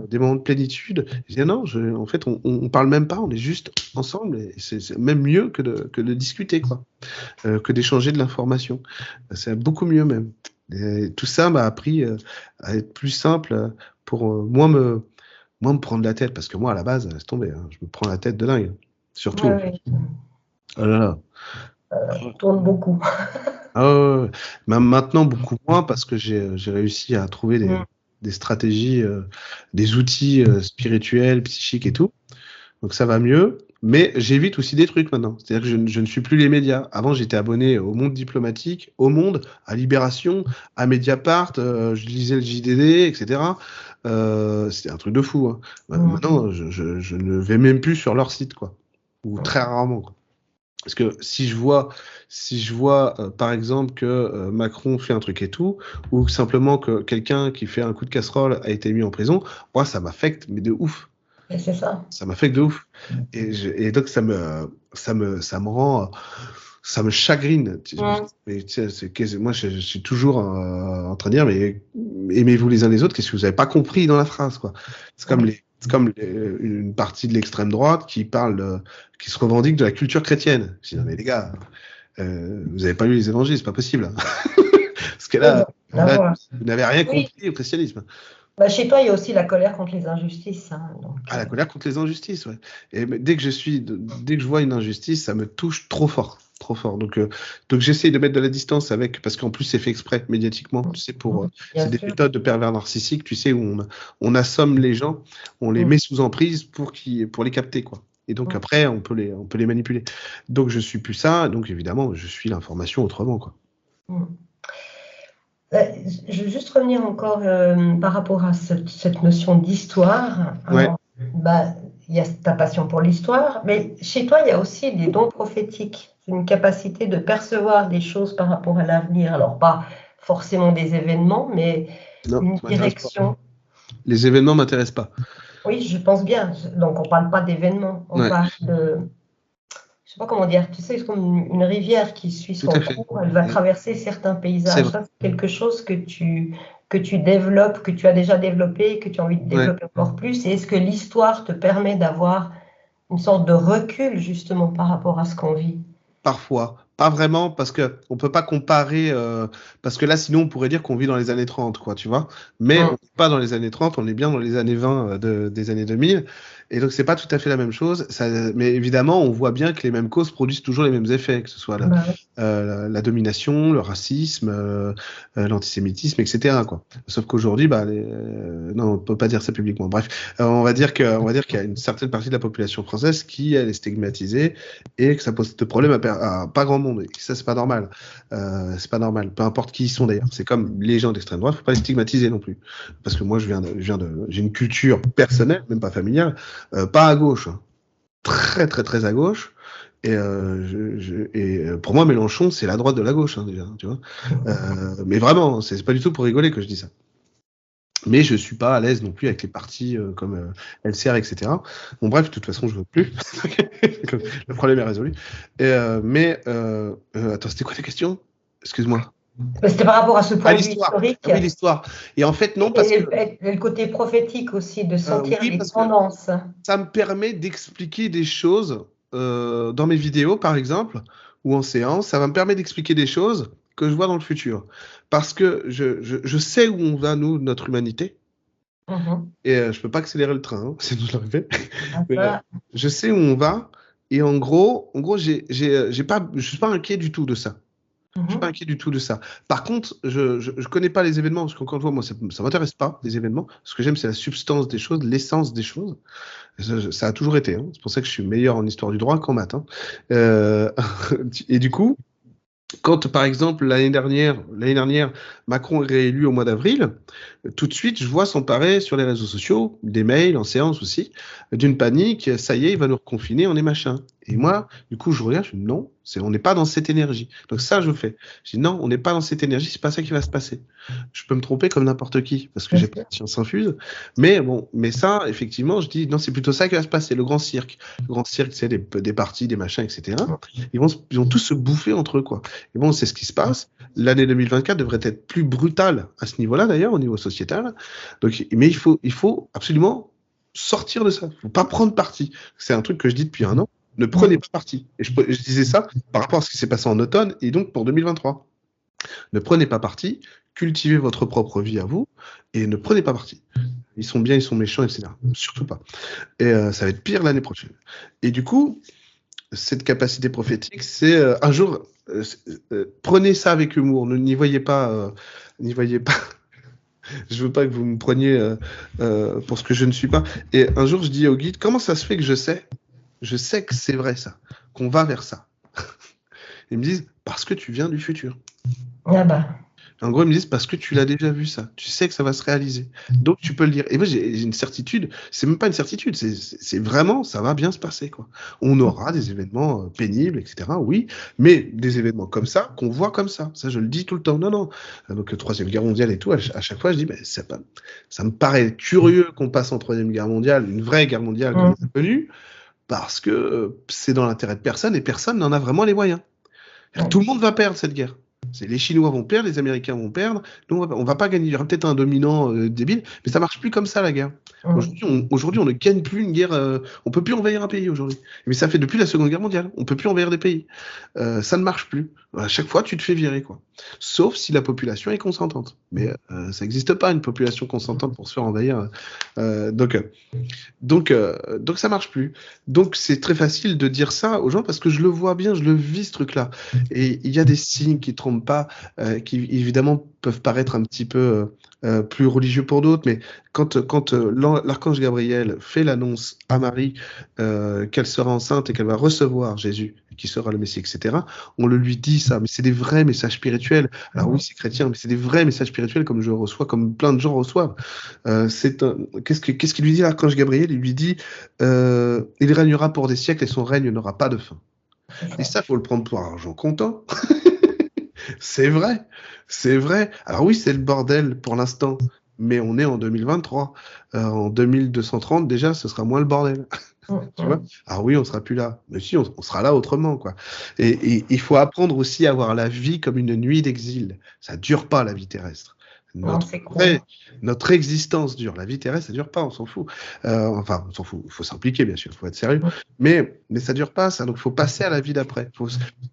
Des moments de plénitude. Je dis, non, en fait, on parle même pas, on est juste ensemble, et c'est même mieux que de discuter, quoi, que d'échanger de l'information. C'est beaucoup mieux même. Et tout ça m'a appris à être plus simple pour moins me prendre la tête, parce que moi, à la base, laisse tomber, hein, je me prends la tête de dingue, surtout. Ouais, ouais. Oh là là. Tourne beaucoup. Ah ouais, ouais, ouais. Maintenant, beaucoup moins, parce que j'ai réussi à trouver Mm. des stratégies, des outils spirituels, psychiques et tout. Donc ça va mieux, mais j'évite aussi des trucs maintenant. C'est-à-dire que je ne suis plus les médias. Avant, j'étais abonné au Monde diplomatique, au Monde, à Libération, à Mediapart, je lisais le JDD, etc. C'était un truc de fou, hein. Maintenant, je ne vais même plus sur leur site, quoi. Ou très rarement, quoi. Parce que si je vois par exemple que Macron fait un truc et tout, ou simplement que quelqu'un qui fait un coup de casserole a été mis en prison, moi ça m'affecte, mais de ouf. Et c'est ça. Ça m'affecte de ouf. Et donc ça me rend, ça me chagrine. Mm. Mais tu sais, moi je suis toujours en train de dire, mais aimez-vous les uns les autres, qu'est-ce que vous n'avez pas compris dans la phrase, quoi. C'est comme une partie de l'extrême droite qui parle, qui se revendique de la culture chrétienne. Je dis, non mais les gars, vous n'avez pas lu les évangiles, c'est pas possible, hein. Parce que Oui, bon, là, voilà. vous n'avez rien Oui. compris au christianisme. Bah, chez toi, il y a aussi la colère contre les injustices, hein, donc, Ah, la colère contre les injustices, ouais. Et mais dès que je vois une injustice, ça me touche trop fort, trop fort. Donc j'essaye de mettre de la distance avec, parce qu'en plus c'est fait exprès médiatiquement, tu sais, bien c'est des sûr. méthodes de pervers narcissiques, tu sais, où on assomme les gens, on les met sous emprise pour les capter, quoi. Et donc après, on peut les manipuler. Donc je suis plus ça, donc évidemment, je suis l'information autrement, quoi. Mm. Je veux juste revenir encore par rapport à cette notion d'histoire. Ouais. Alors, bah, il y a ta passion pour l'histoire, mais chez toi, il y a aussi des dons prophétiques. C'est une capacité de percevoir des choses par rapport à l'avenir. Alors, pas forcément des événements, mais Non, une ça m'intéresse pas. direction. Les événements m'intéressent pas. Oui, je pense bien. Donc, on ne parle pas d'événements, on Ouais, parle de, je sais pas comment dire, tu sais, c'est comme une rivière qui suit tout son à fait. cours, elle va Ouais, traverser certains c'est paysages. vrai. Ça, c'est quelque chose que tu développes, que tu as déjà développé, que tu as envie de Ouais. développer encore plus. Et est-ce que l'histoire te permet d'avoir une sorte de recul, justement, par rapport à ce qu'on vit? Parfois, pas vraiment, parce que on peut pas comparer, parce que là, sinon, on pourrait dire qu'on vit dans les années 30, quoi, tu vois. Mais on Hum, n'est pas dans les années 30, on est bien dans les années 20 des années 2000. Et donc, c'est pas tout à fait la même chose. Mais évidemment, on voit bien que les mêmes causes produisent toujours les mêmes effets, que ce soit bah oui. la domination, le racisme, l'antisémitisme, etc., quoi. Sauf qu'aujourd'hui, bah, non, on peut pas dire ça publiquement. Bref, on va dire qu'il y a une certaine partie de la population française qui, elle, est stigmatisée et que ça pose de problème à pas grand monde. Et ça, c'est pas normal. C'est pas normal. Peu importe qui ils sont d'ailleurs. C'est comme les gens d'extrême droite, faut pas les stigmatiser non plus. Parce que moi, j'ai une culture personnelle, même pas familiale, pas à gauche, hein. Très, très, très à gauche. Pour moi, Mélenchon, c'est la droite de la gauche, hein, déjà, tu vois. Mais vraiment, c'est pas du tout pour rigoler que je dis ça. Mais je suis pas à l'aise non plus avec les partis comme LCR, etc. Bon, bref, de toute façon, je veux plus. Le problème est résolu. Attends, c'était quoi ta question? Excuse-moi. Mais c'était par rapport à ce Ah, point de vue l'histoire. Ah historique oui, l'histoire. Et en fait, non, parce que et le côté prophétique aussi, de sentir oui, les parce que tendances. ça me permet d'expliquer des choses dans mes vidéos, par exemple, ou en séance, ça va me permettre d'expliquer des choses que je vois dans le futur. Parce que je sais où on va, nous, notre humanité. Et je peux pas accélérer le train, hein, sinon je l'aurais fait. Mais, je sais où on va. Et en gros, je suis pas inquiet du tout de ça. Je suis pas inquiet du tout de ça. Par contre, je connais pas les événements parce qu'encore une fois, moi, ça m'intéresse pas les événements. Ce que j'aime, c'est la substance des choses, l'essence des choses. Ça a toujours été. Hein. C'est pour ça que je suis meilleur en histoire du droit qu'en maths. Hein. Et du coup, quand, par exemple, l'année dernière, Macron est réélu au mois d'avril, tout de suite, je vois s'emparer sur les réseaux sociaux, des mails, en séance aussi, d'une panique. Ça y est, il va nous reconfiner, on est machin. Et moi, du coup, je regarde, je dis non, on n'est pas dans cette énergie. Donc ça, je fais. Je dis non, on n'est pas dans cette énergie, c'est pas ça qui va se passer. Je peux me tromper comme n'importe qui, parce que j'ai pas de science infuse. Mais bon, mais ça, effectivement, je dis non, c'est plutôt ça qui va se passer, le grand cirque. Le grand cirque, c'est des partis, des machins, etc. Ils vont tous se bouffer entre eux, quoi. Et bon, c'est ce qui se passe. L'année 2024 devrait être plus brutale à ce niveau-là, d'ailleurs, au niveau sociétal. Donc, mais il faut absolument sortir de ça. Il ne faut pas prendre parti. C'est un truc que je dis depuis un an. Ne prenez pas parti. Et je disais ça par rapport à ce qui s'est passé en automne et donc pour 2023. Ne prenez pas parti, cultivez votre propre vie à vous et ne prenez pas parti. Ils sont bien, ils sont méchants, etc. Surtout pas. Et ça va être pire l'année prochaine. Et du coup, cette capacité prophétique, c'est un jour, prenez ça avec humour. N'y voyez pas, n'y voyez pas. Je veux pas que vous me preniez pour ce que je ne suis pas. Et un jour, je dis au guide, comment ça se fait que je sais que c'est vrai ça, qu'on va vers ça. Ils me disent, parce que tu viens du futur. Ah bah. En gros, ils me disent, parce que tu l'as déjà vu ça. Tu sais que ça va se réaliser. Donc, tu peux le dire. Et moi, j'ai une certitude. C'est même pas une certitude. C'est vraiment, ça va bien se passer, quoi. On aura des événements pénibles, etc. Oui. Mais des événements comme ça, qu'on voit comme ça. Ça, je le dis tout le temps. Non, non. Donc, la Troisième Guerre mondiale et tout, à chaque fois, je dis, ça me paraît curieux qu'on passe en Troisième Guerre mondiale, une vraie guerre mondiale comme on a connu, parce que c'est dans l'intérêt de personne et personne n'en a vraiment les moyens. Tout le monde va perdre cette guerre. Les Chinois vont perdre, les Américains vont perdre. Nous, on va pas gagner. Il y aura peut-être un dominant débile, mais ça marche plus comme ça la guerre. Aujourd'hui, on ne gagne plus une guerre. On peut plus envahir un pays aujourd'hui. Mais ça fait depuis la Seconde Guerre mondiale. On peut plus envahir des pays. Ça ne marche plus. À chaque fois, tu te fais virer, quoi. Sauf si la population est consentante. Mais ça n'existe pas une population consentante pour se faire envahir. Donc ça marche plus. Donc c'est très facile de dire ça aux gens parce que je le vois bien, je le vis ce truc-là. Et il y a des signes qui trompent pas, qui évidemment peuvent paraître un petit peu plus religieux pour d'autres, mais quand l'archange Gabriel fait l'annonce à Marie qu'elle sera enceinte et qu'elle va recevoir Jésus, qui sera le Messie, etc., on le lui dit ça, mais c'est des vrais messages spirituels. Alors oui, c'est chrétien, mais c'est des vrais messages spirituels comme je reçois, comme plein de gens reçoivent. Qu'est-ce qu'il lui dit l'archange Gabriel? Il lui dit il régnera pour des siècles et son règne n'aura pas de fin. Et ça, faut le prendre pour argent comptant. C'est vrai, c'est vrai. Alors oui, c'est le bordel pour l'instant, mais on est en 2023. En 2230, déjà, ce sera moins le bordel. Tu vois? Ah oui, on sera plus là. Mais si, on sera là autrement, quoi. Et il faut apprendre aussi à voir la vie comme une nuit d'exil. Ça dure pas, la vie terrestre. Notre existence dure. La vie terrestre, ça dure pas, on s'en fout. Enfin, on s'en fout. Il faut s'impliquer, bien sûr. Il faut être sérieux. Mais ça dure pas, ça. Donc, il faut passer à la vie d'après. Il faut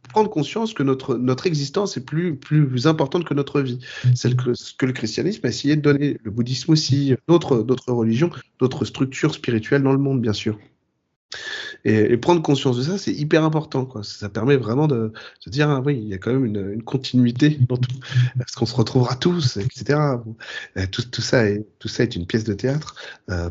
prendre conscience que notre existence est plus importante que notre vie. C'est ce que le christianisme a essayé de donner. Le bouddhisme aussi, d'autres religions, d'autres structures spirituelles dans le monde, bien sûr. Et prendre conscience de ça, c'est hyper important, quoi. Ça permet vraiment de se dire, ah oui, il y a quand même une continuité dans tout, parce qu'on se retrouvera tous, etc. Bon, tout ça est une pièce de théâtre,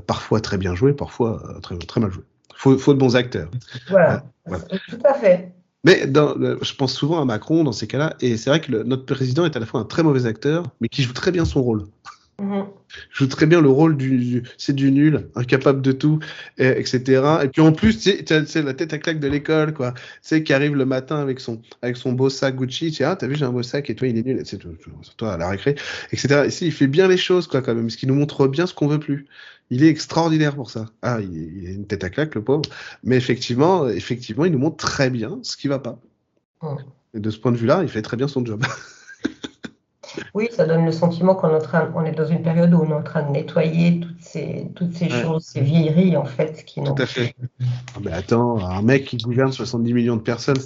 parfois très bien jouée, parfois très, très mal jouée. Faut de bons acteurs. Voilà. Tout à fait. Mais je pense souvent à Macron dans ces cas-là, et c'est vrai que notre président est à la fois un très mauvais acteur, mais qui joue très bien son rôle. Joue très bien le rôle c'est du nul, incapable de tout, etc. Et puis en plus, c'est la tête à claque de l'école, quoi. C'est qui arrive le matin avec son beau sac Gucci, tu sais, ah, t'as vu, j'ai un beau sac et toi, il est nul, c'est toi à la récré, etc. Et il fait bien les choses, quoi, quand même, ce qui nous montre bien ce qu'on veut plus. Il est extraordinaire pour ça. Ah, il a une tête à claque, le pauvre. Mais effectivement, il nous montre très bien ce qui va pas. Et de ce point de vue-là, il fait très bien son job. Oui, ça donne le sentiment on est dans une période où on est en train de nettoyer toutes ces Ouais, choses, ces vieilleries, en fait, qui tout n'ont à fait. Ah, mais attends, un mec qui gouverne 70 millions de personnes,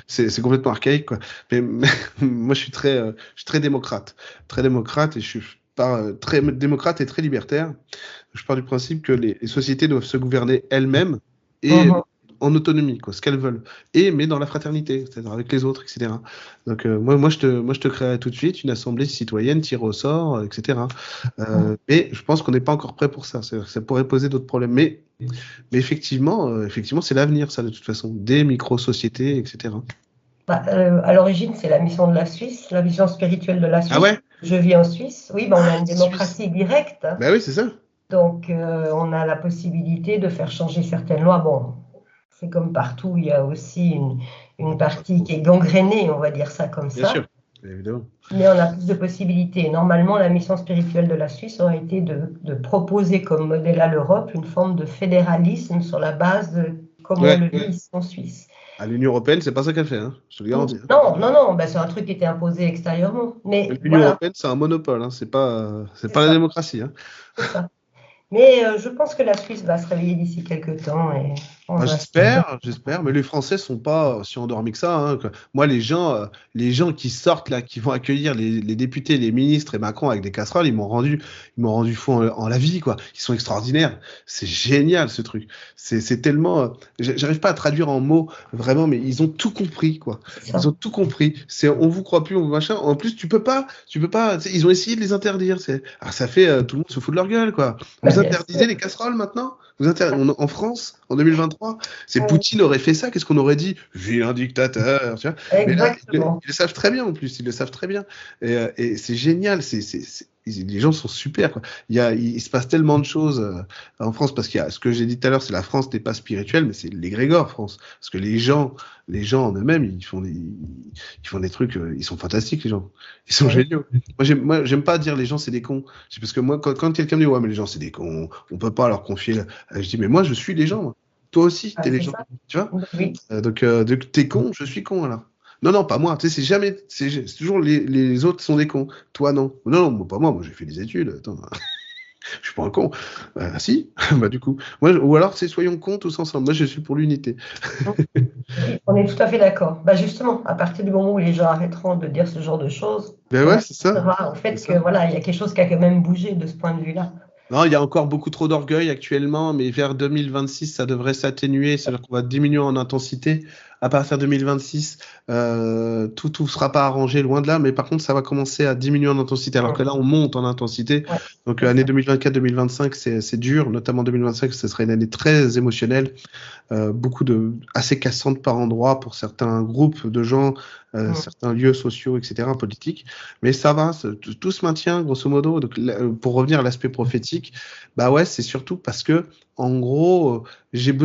c'est complètement archaïque, quoi. Mais moi, je suis très démocrate et je suis très démocrate et très libertaire. Je pars du principe que les sociétés doivent se gouverner elles-mêmes et Mhm. en autonomie, quoi, ce qu'elles veulent. Mais dans la fraternité, c'est-à-dire avec les autres, etc. Donc, moi, je te créerais tout de suite une assemblée citoyenne tirée au sort, etc. Mais je pense qu'on n'est pas encore prêt pour ça. C'est-à-dire que ça pourrait poser d'autres problèmes. Mais effectivement, c'est l'avenir, ça, de toute façon. Des micro-sociétés, etc. Bah, à l'origine, c'est la mission de la Suisse, la vision spirituelle de la Ah Suisse. ouais? Je vis en Suisse. Oui, bah, on Ah, a une c'est suisse. démocratie directe. Bah oui, c'est ça. Donc, on a la possibilité de faire changer certaines lois. Bon, c'est comme partout, il y a aussi une Pas partie trop. qui est gangrénée, on va dire ça comme Bien ça. sûr, évidemment. Mais on a plus de possibilités. Normalement, la mission spirituelle de la Suisse aurait été de proposer comme modèle à l'Europe une forme de fédéralisme sur la base de comment on Ouais. le vit ici en Suisse. À l'Union européenne, c'est pas ça qu'elle fait, hein. Je te le garantis, hein. Non, non, non, ben, c'est un truc qui était imposé extérieurement. Mais L'Union voilà, européenne, c'est un monopole, hein. C'est c'est pas la ça, démocratie, hein. c'est ça. Mais je pense que la Suisse va se réveiller d'ici quelques temps et on Bah, va se... j'espère, mais les Français sont pas si endormis que ça, hein. Moi, les gens qui sortent là, qui vont accueillir les députés, les ministres et Macron avec des casseroles, ils m'ont rendu fou en la vie, quoi. Ils sont extraordinaires. C'est génial ce truc. C'est tellement, j'arrive pas à traduire en mots vraiment, mais ils ont tout compris, quoi. C'est Ils ça. ont tout compris. On vous croit plus, on vous machin. En plus, tu peux pas. Tu sais, ils ont essayé de les interdire. Ça fait, tout le monde se fout de leur gueule, quoi. Ben, Vous bien interdisez sûr. les casseroles maintenant? En France, en 2023, c'est Oui, Poutine aurait fait ça, qu'est-ce qu'on aurait dit? Vilain dictateur, tu vois. Mais là, exactement. ils le savent très bien en plus, ils le savent très bien. Et c'est génial, les gens sont super, quoi. Il se passe tellement de choses en France, parce qu'il y a ce que j'ai dit tout à l'heure, c'est la France n'est pas spirituelle, mais c'est l'égrégore France. Parce que les gens en eux-mêmes, ils font des trucs, ils sont fantastiques, les gens. Ils sont Oui, géniaux. J'aime pas dire les gens c'est des cons. C'est parce que moi, quand quelqu'un me dit ouais, mais les gens c'est des cons, on peut pas leur confier. Je dis mais moi je suis les gens, moi. Toi aussi, ah, t'es les c'est gens. ça. Tu vois? Oui. Donc t'es con, je suis con alors. Non, non, pas moi. Tu sais, c'est toujours les autres sont des cons. Toi, non. Non, non, pas moi. Moi, j'ai fait des études. Attends, je suis pas un con. Si. Bah, du coup. Ou alors, c'est soyons cons tous ensemble. Moi, je suis pour l'unité. Oui, on est tout à fait d'accord. Bah justement, à partir du moment où les gens arrêteront de dire ce genre de choses, Ben on ouais, c'est ça. apercevra en C'est fait que ça. voilà, il y a quelque chose qui a quand même bougé de ce point de vue-là. Non, il y a encore beaucoup trop d'orgueil actuellement, mais vers 2026, ça devrait s'atténuer, c'est-à-dire qu'on va diminuer en intensité. À partir de 2026, tout sera pas arrangé, loin de là, mais par contre, ça va commencer à diminuer en intensité, alors que là, on monte en intensité. Ouais, Donc, c'est année ça. 2024-2025, c'est dur, notamment 2025, ce serait une année très émotionnelle, assez cassante par endroits pour certains groupes de gens, Mm. certains lieux sociaux, etc., politiques. Mais ça va, tout se maintient, grosso modo. Donc, pour revenir à l'aspect prophétique, bah ouais, c'est surtout parce que, en gros, j'ai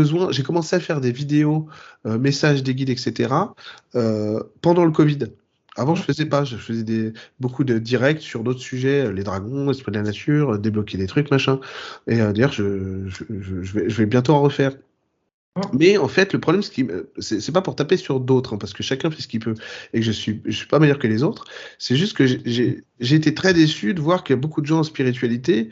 commencé à faire des vidéos, messages des guides, etc., pendant le Covid. Avant, je faisais pas, je faisais beaucoup de directs sur d'autres sujets, les dragons, l'esprit de la nature, débloquer des trucs, machin. Et d'ailleurs, je vais bientôt en refaire. Mm. Mais en fait, le problème, c'est pas pour taper sur d'autres, hein, parce que chacun fait ce qu'il peut, et que je suis pas meilleur que les autres. C'est juste que j'ai été très déçu de voir qu'il y a beaucoup de gens en spiritualité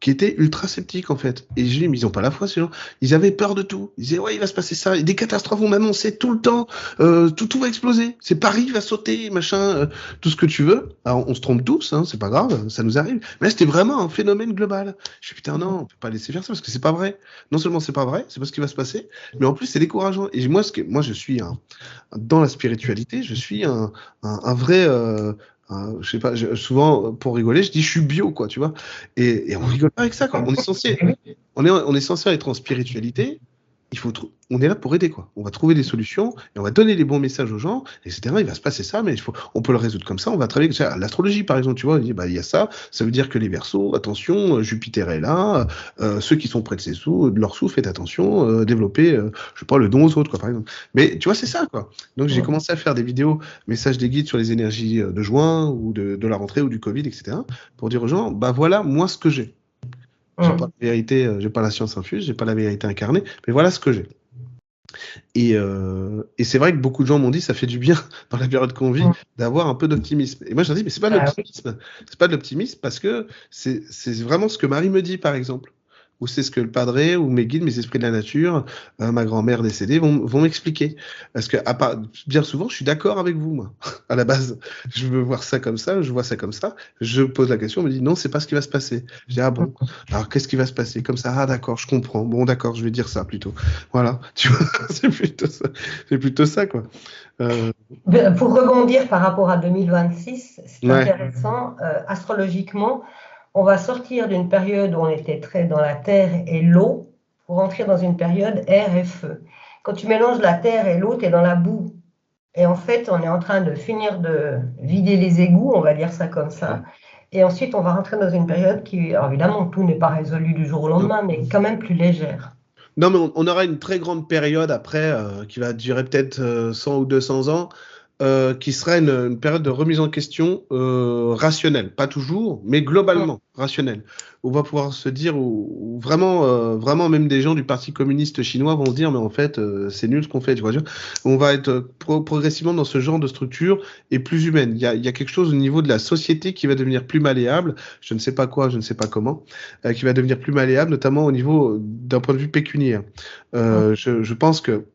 qui étaient ultra sceptiques, en fait. Et je dis, mais ils ont pas la foi, ces gens. Ils avaient peur de tout. Ils disaient, ouais, il va se passer ça. Et des catastrophes vont m'annoncer tout le temps. Tout va exploser. C'est Paris va sauter, machin, tout ce que tu veux. Alors, on se trompe tous, hein, c'est pas grave, ça nous arrive. Mais là, c'était vraiment un phénomène global. Je suis putain, non, on peut pas laisser faire ça parce que c'est pas vrai. Non seulement c'est pas vrai, c'est pas ce qui va se passer, mais en plus, c'est décourageant. Et moi, je suis dans la spiritualité, je suis un vrai. Je sais pas, souvent pour rigoler, je dis je suis bio, quoi, tu vois. Et on rigole pas avec ça, quoi. On est censé être en spiritualité. On est là pour aider, quoi. On va trouver des solutions et on va donner les bons messages aux gens, etc. Il va se passer ça, mais on peut le résoudre comme ça. On va travailler. L'astrologie, par exemple, tu vois, bah, il y a ça. Ça veut dire que les Verseaux, attention, Jupiter est là. Ceux qui sont près de leur sous, faites attention. Développer, je sais pas, le don aux autres, quoi, par exemple. Mais tu vois, c'est ça, quoi. Donc j'ai Mm. commencé à faire des vidéos, messages des guides sur les énergies de juin ou de la rentrée ou du Covid, etc. Pour dire aux gens, bah voilà, moi ce que j'ai. J'ai pas Mm. la vérité, j'ai pas la science infuse, j'ai pas la vérité incarnée, mais voilà ce que j'ai. Et c'est vrai que beaucoup de gens m'ont dit ça fait du bien dans la période qu'on vit d'avoir un peu d'optimisme. Et moi je leur dis mais c'est pas de l'optimisme, c'est pas de l'optimisme parce que c'est vraiment ce que Marie me dit par exemple, ou c'est ce que le padré ou mes guides, mes esprits de la nature, ma grand-mère décédée vont m'expliquer. Parce que bien souvent je suis d'accord avec vous moi. À la base je veux voir ça comme ça, je vois ça comme ça, je pose la question, on me dit non c'est pas ce qui va se passer. Je dis ah bon, alors qu'est-ce qui va se passer comme ça? Ah d'accord je comprends, bon d'accord je vais dire ça plutôt. Voilà, tu vois, c'est plutôt ça, quoi. Pour rebondir par rapport à 2026, c'est Ouais. intéressant. Astrologiquement, on va sortir d'une période où on était très dans la terre et l'eau pour entrer dans une période air et feu. Quand tu mélanges la terre et l'eau, tu es dans la boue. Et en fait, on est en train de finir de vider les égouts, on va dire ça comme ça. Et ensuite, on va rentrer dans une période qui, alors évidemment, tout n'est pas résolu du jour au lendemain, mais quand même plus légère. Non, mais on aura une très grande période après qui va durer peut-être 100 ou 200 ans, qui sera une période de remise en question rationnelle. Pas toujours, mais globalement rationnelle. On va pouvoir se dire, ou vraiment, vraiment même des gens du Parti communiste chinois vont se dire, mais en fait, c'est nul ce qu'on fait. Tu vois, on va être progressivement dans ce genre de structure et plus humaine. Il y a quelque chose au niveau de la société qui va devenir plus malléable. Je ne sais pas quoi, je ne sais pas comment, qui va devenir plus malléable, notamment au niveau d'un point de vue pécuniaire. Je pense que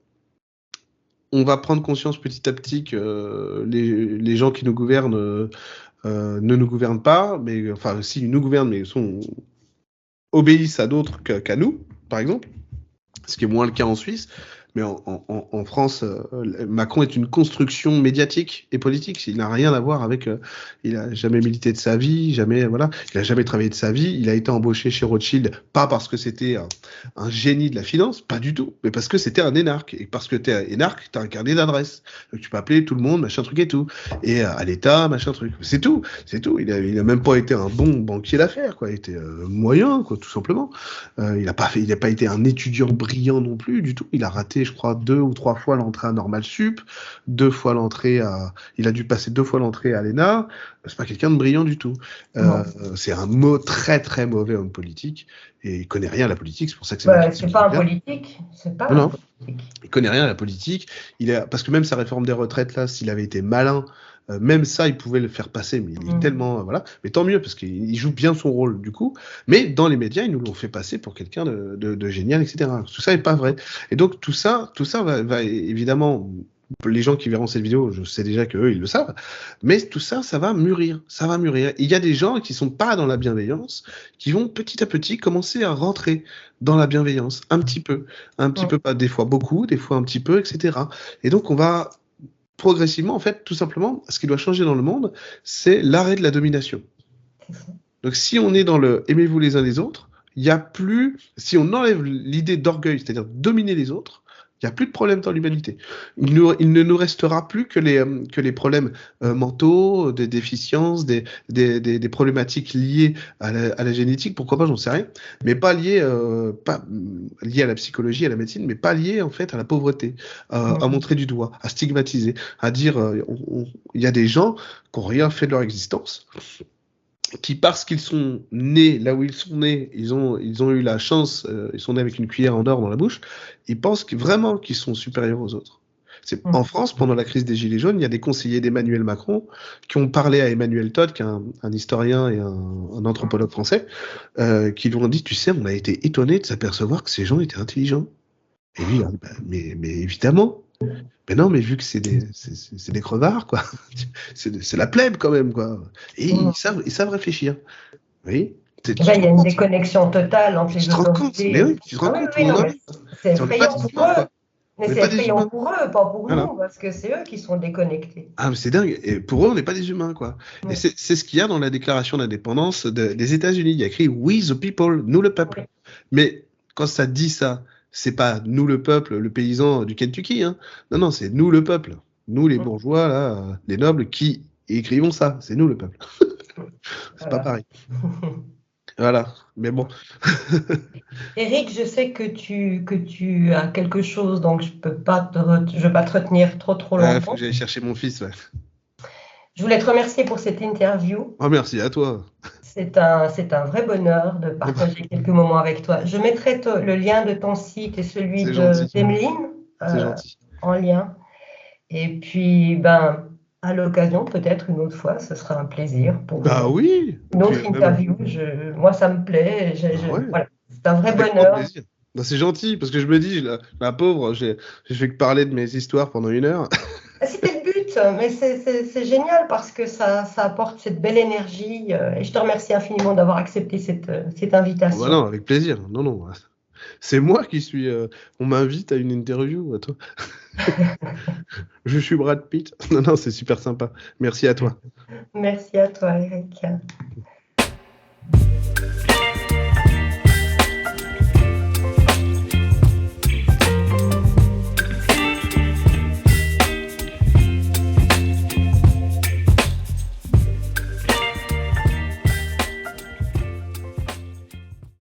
on va prendre conscience petit à petit que les gens qui nous gouvernent ne nous gouvernent pas, mais enfin, si, ils nous gouvernent, mais obéissent à d'autres qu'à nous, par exemple, ce qui est moins le cas en Suisse. Mais en France, Macron est une construction médiatique et politique. Il n'a rien à voir avec. Il a jamais milité de sa vie, jamais voilà. Il a jamais travaillé de sa vie. Il a été embauché chez Rothschild, pas parce que c'était un génie de la finance, pas du tout, mais parce que c'était un énarque. Et parce que t'es un énarque, t'as un carnet d'adresses. Donc tu peux appeler tout le monde, machin truc et tout. Et à l'État, machin truc. C'est tout, c'est tout. Il a même pas été un bon banquier d'affaires, quoi. Il était moyen, quoi, tout simplement. Il n'a pas été un étudiant brillant non plus du tout. Il a raté, je crois, 2 ou 3 fois l'entrée à Normal Sup, 2 fois l'entrée à, il a dû passer 2 fois l'entrée à l'ENA. C'est pas quelqu'un de brillant du tout. C'est un très très mauvais homme politique et il connaît rien à la politique. C'est pour ça que c'est pas un politique. C'est pas un politique. Il connaît rien à la politique. Parce que même sa réforme des retraites là, s'il avait été malin. Même ça, il pouvait le faire passer, mais il est tellement voilà. Mais tant mieux parce qu'il joue bien son rôle du coup. Mais dans les médias, ils nous l'ont fait passer pour quelqu'un de génial, etc. Tout ça n'est pas vrai. Et donc tout ça va évidemment. Les gens qui verront cette vidéo, je sais déjà qu'eux, ils le savent. Mais tout ça, ça va mûrir. Ça va mûrir. Il y a des gens qui sont pas dans la bienveillance, qui vont petit à petit commencer à rentrer dans la bienveillance, un petit peu, pas des fois beaucoup, des fois un petit peu, etc. Et donc on va progressivement, en fait, tout simplement, ce qui doit changer dans le monde, c'est l'arrêt de la domination. Donc, si on est dans le aimez-vous les uns les autres, il n'y a plus, si on enlève l'idée d'orgueil, c'est-à-dire dominer les autres, il n'y a plus de problème dans l'humanité. Il ne nous restera plus que les problèmes mentaux, des déficiences, des problématiques liées à la génétique, pourquoi pas, j'en sais rien, mais pas liées à la psychologie, à la médecine, mais pas liées en fait à la pauvreté, à montrer du doigt, à stigmatiser, à dire il y a des gens qui n'ont rien fait de leur existence, qui parce qu'ils sont nés là où ils sont nés, ils ont eu la chance, ils sont nés avec une cuillère en or dans la bouche, ils pensent vraiment qu'ils sont supérieurs aux autres. En France, pendant la crise des Gilets jaunes, il y a des conseillers d'Emmanuel Macron qui ont parlé à Emmanuel Todd, qui est un historien et un anthropologue français, qui lui ont dit, tu sais, on a été étonnés de s'apercevoir que ces gens étaient intelligents. Et lui, mais évidemment. Mais non, mais vu que c'est des crevards, quoi. C'est la plèbe quand même, quoi. Et ils savent réfléchir. Oui. Il y a une déconnexion totale entre les autorités. Mais oui, tu te rends compte c'est effrayant pour eux. Mais c'est effrayant pour eux, pas pour nous, parce que c'est eux qui sont déconnectés. Ah, mais c'est dingue. Et pour eux, on n'est pas des humains, quoi. Et c'est ce qu'il y a dans la déclaration d'indépendance des États-Unis. Il y a écrit We the people, nous le peuple. Mais quand ça dit ça, c'est pas nous le peuple, le paysan du Kentucky. Hein. Non, c'est nous le peuple. Nous les bourgeois, là, les nobles qui écrivons ça. C'est nous le peuple. C'est pas pareil. Voilà, mais bon. Eric, je sais que tu as quelque chose, donc je vais pas te retenir trop longtemps. Il faut que j'aille chercher mon fils. Ouais. Je voulais te remercier pour cette interview. Oh, merci à toi. C'est un vrai bonheur de partager quelques moments avec toi. Je mettrai le lien de ton site et celui d'Emeline. c'est euh, gentil. en lien. Et puis, ben, à l'occasion, peut-être une autre fois, ce sera un plaisir pour Bah oui, et une puis autre même, interview. Moi, ça me plaît. bah ouais, Voilà, c'est un vrai avec grand bonheur. plaisir. Bah, c'est gentil, parce que je me dis, la pauvre, j'ai fait que parler de mes histoires pendant 1 heure. C'était le but, mais c'est génial parce que ça apporte cette belle énergie. Et je te remercie infiniment d'avoir accepté cette Ah bah invitation. non, avec plaisir. Non, non. C'est moi qui suis. On m'invite à une interview, à toi. Je suis Brad Pitt. Non, non, c'est super sympa. Merci à toi. Merci à toi, Eric.